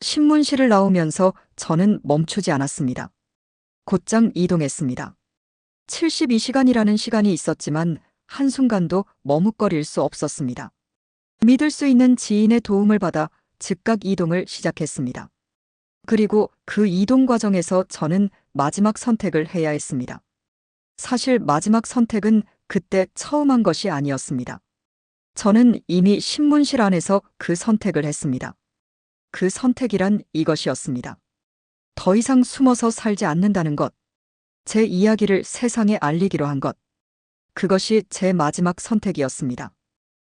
신문실을 나오면서 저는 멈추지 않았습니다. 곧장 이동했습니다. 72시간이라는 시간이 있었지만 한순간도 머뭇거릴 수 없었습니다. 믿을 수 있는 지인의 도움을 받아 즉각 이동을 시작했습니다. 그리고 그 이동 과정에서 저는 마지막 선택을 해야 했습니다. 사실 마지막 선택은 그때 처음 한 것이 아니었습니다. 저는 이미 신문실 안에서 그 선택을 했습니다. 그 선택이란 이것이었습니다. 더 이상 숨어서 살지 않는다는 것, 제 이야기를 세상에 알리기로 한 것, 그것이 제 마지막 선택이었습니다.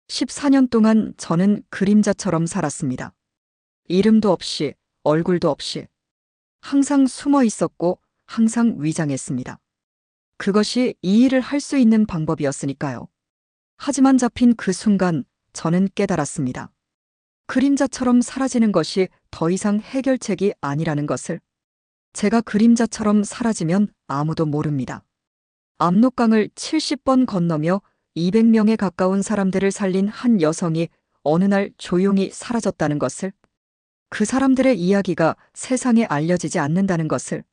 14년 동안 저는 그림자처럼 살았습니다. 이름도 없이, 얼굴도 없이. 항상 숨어 있었고, 항상 위장했습니다. 그것이 이 일을 할 수 있는 방법이었으니까요. 하지만 잡힌 그 순간, 저는 깨달았습니다. 그림자처럼 사라지는 것이 더 이상 해결책이 아니라는 것을. 제가 그림자처럼 사라지면 아무도 모릅니다. 압록강을 70번 건너며 200명에 가까운 사람들을 살린 한 여성이 어느 날 조용히 사라졌다는 것을. 그 사람들의 이야기가 세상에 알려지지 않는다는 것을.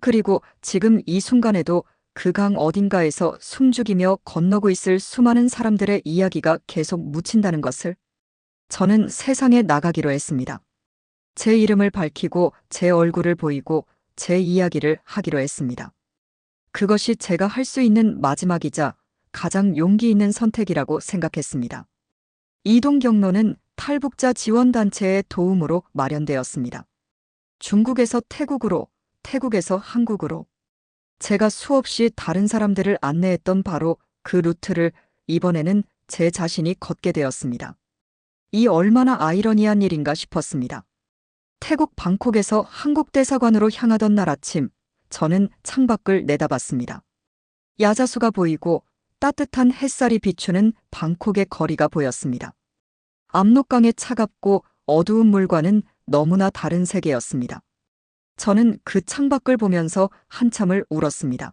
그리고 지금 이 순간에도 그 강 어딘가에서 숨죽이며 건너고 있을 수많은 사람들의 이야기가 계속 묻힌다는 것을. 저는 세상에 나가기로 했습니다. 제 이름을 밝히고 제 얼굴을 보이고 제 이야기를 하기로 했습니다. 그것이 제가 할 수 있는 마지막이자 가장 용기 있는 선택이라고 생각했습니다. 이동 경로는 탈북자 지원단체의 도움으로 마련되었습니다. 중국에서 태국으로, 태국에서 한국으로. 제가 수없이 다른 사람들을 안내했던 바로 그 루트를 이번에는 제 자신이 걷게 되었습니다. 이 얼마나 아이러니한 일인가 싶었습니다. 태국 방콕에서 한국 대사관으로 향하던 날 아침, 저는 창밖을 내다봤습니다. 야자수가 보이고 따뜻한 햇살이 비추는 방콕의 거리가 보였습니다. 압록강의 차갑고 어두운 물과는 너무나 다른 세계였습니다. 저는 그 창밖을 보면서 한참을 울었습니다.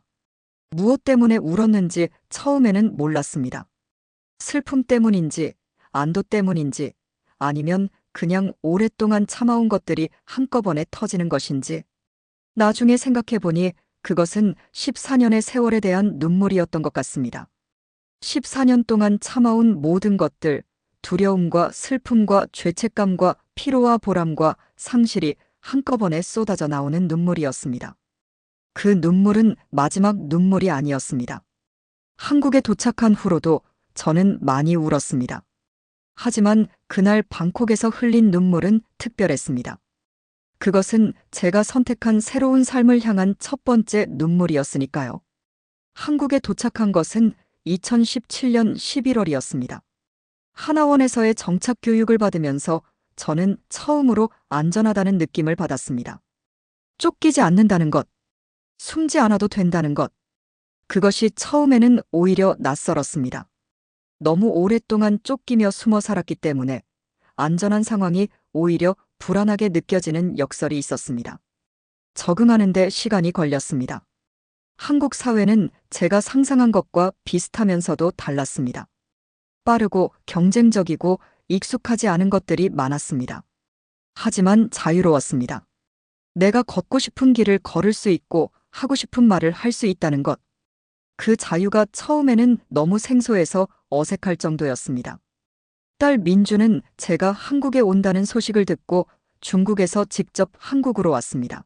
무엇 때문에 울었는지 처음에는 몰랐습니다. 슬픔 때문인지, 안도 때문인지, 아니면 그냥 오랫동안 참아온 것들이 한꺼번에 터지는 것인지. 나중에 생각해보니 그것은 14년의 세월에 대한 눈물이었던 것 같습니다. 14년 동안 참아온 모든 것들, 두려움과 슬픔과 죄책감과 피로와 보람과 상실이 한꺼번에 쏟아져 나오는 눈물이었습니다. 그 눈물은 마지막 눈물이 아니었습니다. 한국에 도착한 후로도 저는 많이 울었습니다. 하지만 그날 방콕에서 흘린 눈물은 특별했습니다. 그것은 제가 선택한 새로운 삶을 향한 첫 번째 눈물이었으니까요. 한국에 도착한 것은 2017년 11월이었습니다. 하나원에서의 정착 교육을 받으면서 저는 처음으로 안전하다는 느낌을 받았습니다. 쫓기지 않는다는 것, 숨지 않아도 된다는 것, 그것이 처음에는 오히려 낯설었습니다. 너무 오랫동안 쫓기며 숨어 살았기 때문에 안전한 상황이 오히려 불안하게 느껴지는 역설이 있었습니다. 적응하는 데 시간이 걸렸습니다. 한국 사회는 제가 상상한 것과 비슷하면서도 달랐습니다. 빠르고 경쟁적이고 익숙하지 않은 것들이 많았습니다. 하지만 자유로웠습니다. 내가 걷고 싶은 길을 걸을 수 있고 하고 싶은 말을 할 수 있다는 것. 그 자유가 처음에는 너무 생소해서 어색할 정도였습니다. 딸 민주는 제가 한국에 온다는 소식을 듣고 중국에서 직접 한국으로 왔습니다.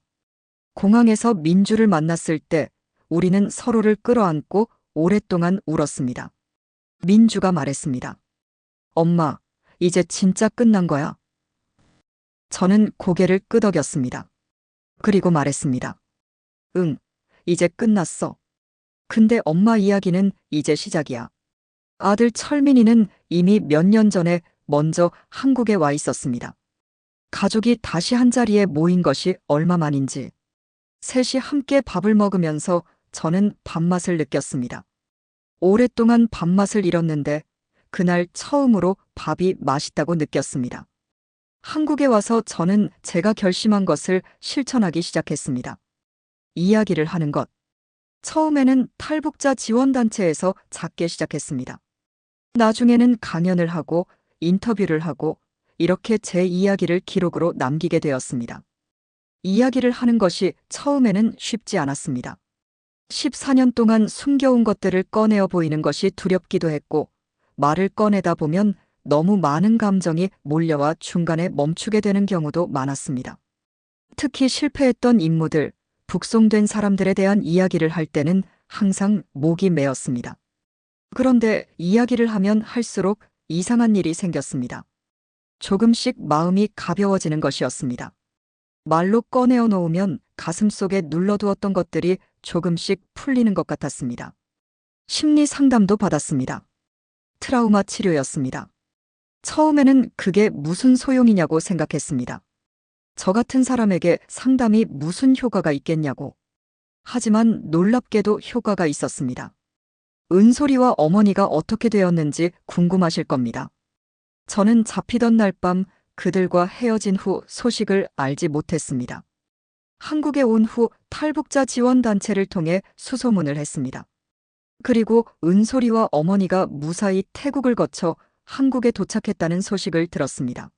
공항에서 민주를 만났을 때 우리는 서로를 끌어안고 오랫동안 울었습니다. 민주가 말했습니다. 엄마, 이제 진짜 끝난 거야. 저는 고개를 끄덕였습니다. 그리고 말했습니다. 응, 이제 끝났어. 근데 엄마 이야기는 이제 시작이야. 아들 철민이는 이미 몇 년 전에 먼저 한국에 와 있었습니다. 가족이 다시 한자리에 모인 것이 얼마만인지. 셋이 함께 밥을 먹으면서 저는 밥맛을 느꼈습니다. 오랫동안 밥맛을 잃었는데 그날 처음으로 밥이 맛있다고 느꼈습니다. 한국에 와서 저는 제가 결심한 것을 실천하기 시작했습니다. 이야기를 하는 것. 처음에는 탈북자 지원단체에서 작게 시작했습니다. 나중에는 강연을 하고 인터뷰를 하고 이렇게 제 이야기를 기록으로 남기게 되었습니다. 이야기를 하는 것이 처음에는 쉽지 않았습니다. 14년 동안 숨겨온 것들을 꺼내어 보이는 것이 두렵기도 했고 말을 꺼내다 보면 너무 많은 감정이 몰려와 중간에 멈추게 되는 경우도 많았습니다. 특히 실패했던 임무들, 북송된 사람들에 대한 이야기를 할 때는 항상 목이 메었습니다. 그런데 이야기를 하면 할수록 이상한 일이 생겼습니다. 조금씩 마음이 가벼워지는 것이었습니다. 말로 꺼내어 놓으면 가슴속에 눌러두었던 것들이 조금씩 풀리는 것 같았습니다. 심리 상담도 받았습니다. 트라우마 치료였습니다. 처음에는 그게 무슨 소용이냐고 생각했습니다. 저 같은 사람에게 상담이 무슨 효과가 있겠냐고. 하지만 놀랍게도 효과가 있었습니다. 은솔이와 어머니가 어떻게 되었는지 궁금하실 겁니다. 저는 잡히던 날 밤 그들과 헤어진 후 소식을 알지 못했습니다. 한국에 온 후 탈북자 지원단체를 통해 수소문을 했습니다. 그리고 은솔이와 어머니가 무사히 태국을 거쳐 한국에 도착했다는 소식을 들었습니다.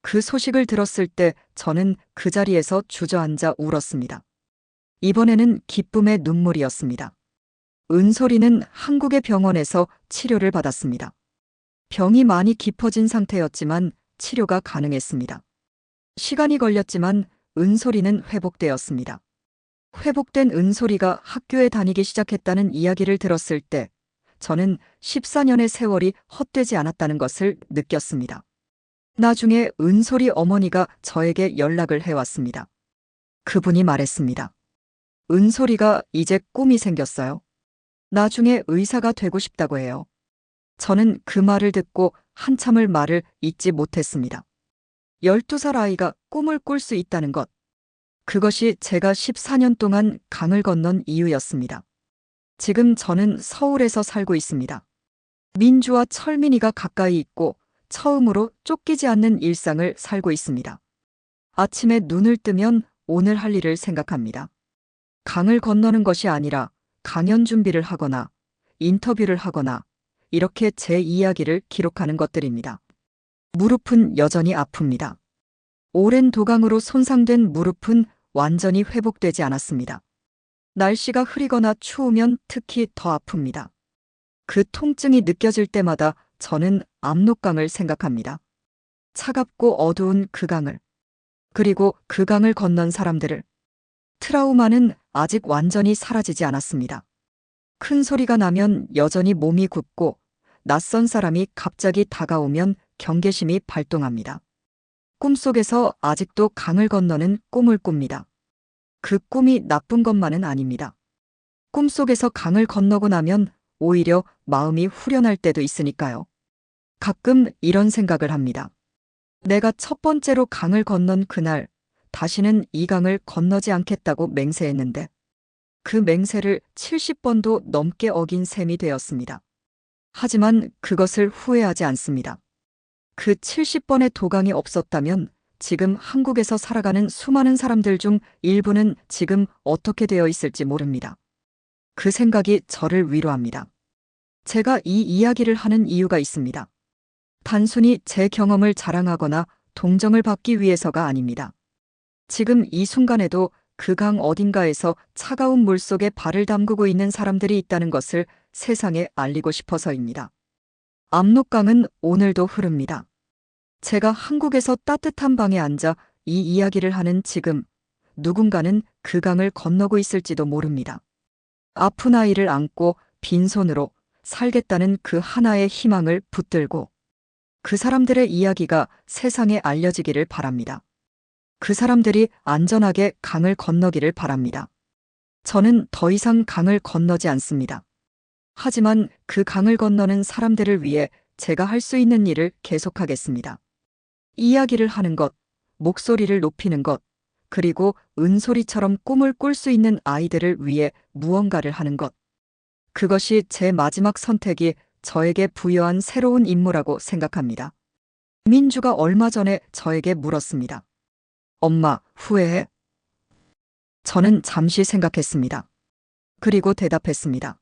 그 소식을 들었을 때 저는 그 자리에서 주저앉아 울었습니다. 이번에는 기쁨의 눈물이었습니다. 은솔이는 한국의 병원에서 치료를 받았습니다. 병이 많이 깊어진 상태였지만 치료가 가능했습니다. 시간이 걸렸지만 은솔이는 회복되었습니다. 회복된 은솔이가 학교에 다니기 시작했다는 이야기를 들었을 때 저는 14년의 세월이 헛되지 않았다는 것을 느꼈습니다. 나중에 은솔이 어머니가 저에게 연락을 해왔습니다. 그분이 말했습니다. 은솔이가 이제 꿈이 생겼어요. 나중에 의사가 되고 싶다고 해요. 저는 그 말을 듣고 한참을 말을 잇지 못했습니다. 12살 아이가 꿈을 꿀 수 있다는 것. 그것이 제가 14년 동안 강을 건넌 이유였습니다. 지금 저는 서울에서 살고 있습니다. 민주와 철민이가 가까이 있고 처음으로 쫓기지 않는 일상을 살고 있습니다. 아침에 눈을 뜨면 오늘 할 일을 생각합니다. 강을 건너는 것이 아니라 강연 준비를 하거나 인터뷰를 하거나 이렇게 제 이야기를 기록하는 것들입니다. 무릎은 여전히 아픕니다. 오랜 도강으로 손상된 무릎은 완전히 회복되지 않았습니다. 날씨가 흐리거나 추우면 특히 더 아픕니다. 그 통증이 느껴질 때마다 저는 압록강을 생각합니다. 차갑고 어두운 그 강을, 그리고 그 강을 건넌 사람들을. 트라우마는 아직 완전히 사라지지 않았습니다. 큰 소리가 나면 여전히 몸이 굳고 낯선 사람이 갑자기 다가오면 경계심이 발동합니다. 꿈속에서 아직도 강을 건너는 꿈을 꿉니다. 그 꿈이 나쁜 것만은 아닙니다. 꿈속에서 강을 건너고 나면 오히려 마음이 후련할 때도 있으니까요. 가끔 이런 생각을 합니다. 내가 첫 번째로 강을 건넌 그날, 다시는 이 강을 건너지 않겠다고 맹세했는데, 그 맹세를 70번도 넘게 어긴 셈이 되었습니다. 하지만 그것을 후회하지 않습니다. 그 70번의 도강이 없었다면 지금 한국에서 살아가는 수많은 사람들 중 일부는 지금 어떻게 되어 있을지 모릅니다. 그 생각이 저를 위로합니다. 제가 이 이야기를 하는 이유가 있습니다. 단순히 제 경험을 자랑하거나 동정을 받기 위해서가 아닙니다. 지금 이 순간에도 그 강 어딘가에서 차가운 물속에 발을 담그고 있는 사람들이 있다는 것을 세상에 알리고 싶어서입니다. 압록강은 오늘도 흐릅니다. 제가 한국에서 따뜻한 방에 앉아 이 이야기를 하는 지금, 누군가는 그 강을 건너고 있을지도 모릅니다. 아픈 아이를 안고 빈손으로 살겠다는 그 하나의 희망을 붙들고 그 사람들의 이야기가 세상에 알려지기를 바랍니다. 그 사람들이 안전하게 강을 건너기를 바랍니다. 저는 더 이상 강을 건너지 않습니다. 하지만 그 강을 건너는 사람들을 위해 제가 할 수 있는 일을 계속하겠습니다. 이야기를 하는 것, 목소리를 높이는 것, 그리고 은솔이처럼 꿈을 꿀 수 있는 아이들을 위해 무언가를 하는 것. 그것이 제 마지막 선택이 저에게 부여한 새로운 임무라고 생각합니다. 민주가 얼마 전에 저에게 물었습니다. 엄마, 후회해? 저는 잠시 생각했습니다. 그리고 대답했습니다.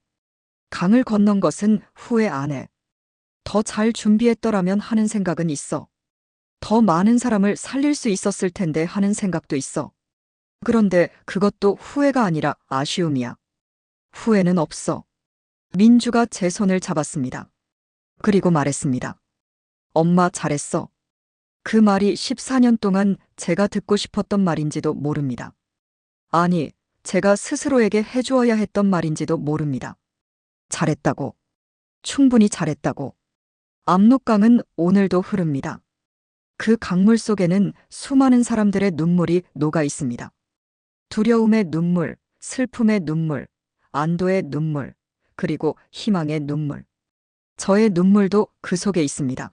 강을 건넌 것은 후회 안 해. 더 잘 준비했더라면 하는 생각은 있어. 더 많은 사람을 살릴 수 있었을 텐데 하는 생각도 있어. 그런데 그것도 후회가 아니라 아쉬움이야. 후회는 없어. 민주가 제 손을 잡았습니다. 그리고 말했습니다. 엄마 잘했어. 그 말이 14년 동안 제가 듣고 싶었던 말인지도 모릅니다. 아니, 제가 스스로에게 해주어야 했던 말인지도 모릅니다. 잘했다고. 충분히 잘했다고. 압록강은 오늘도 흐릅니다. 그 강물 속에는 수많은 사람들의 눈물이 녹아 있습니다. 두려움의 눈물, 슬픔의 눈물, 안도의 눈물, 그리고 희망의 눈물. 저의 눈물도 그 속에 있습니다.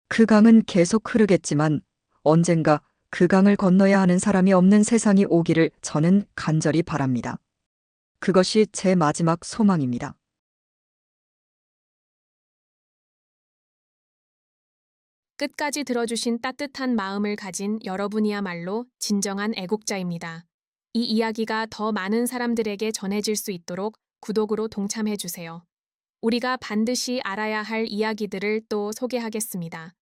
그 강은 계속 흐르겠지만 언젠가 그 강을 건너야 하는 사람이 없는 세상이 오기를 저는 간절히 바랍니다. 그것이 제 마지막 소망입니다. 끝까지 들어주신 따뜻한 마음을 가진 여러분이야말로 진정한 애국자입니다. 이 이야기가 더 많은 사람들에게 전해질 수 있도록 구독으로 동참해주세요. 우리가 반드시 알아야 할 이야기들을 또 소개하겠습니다.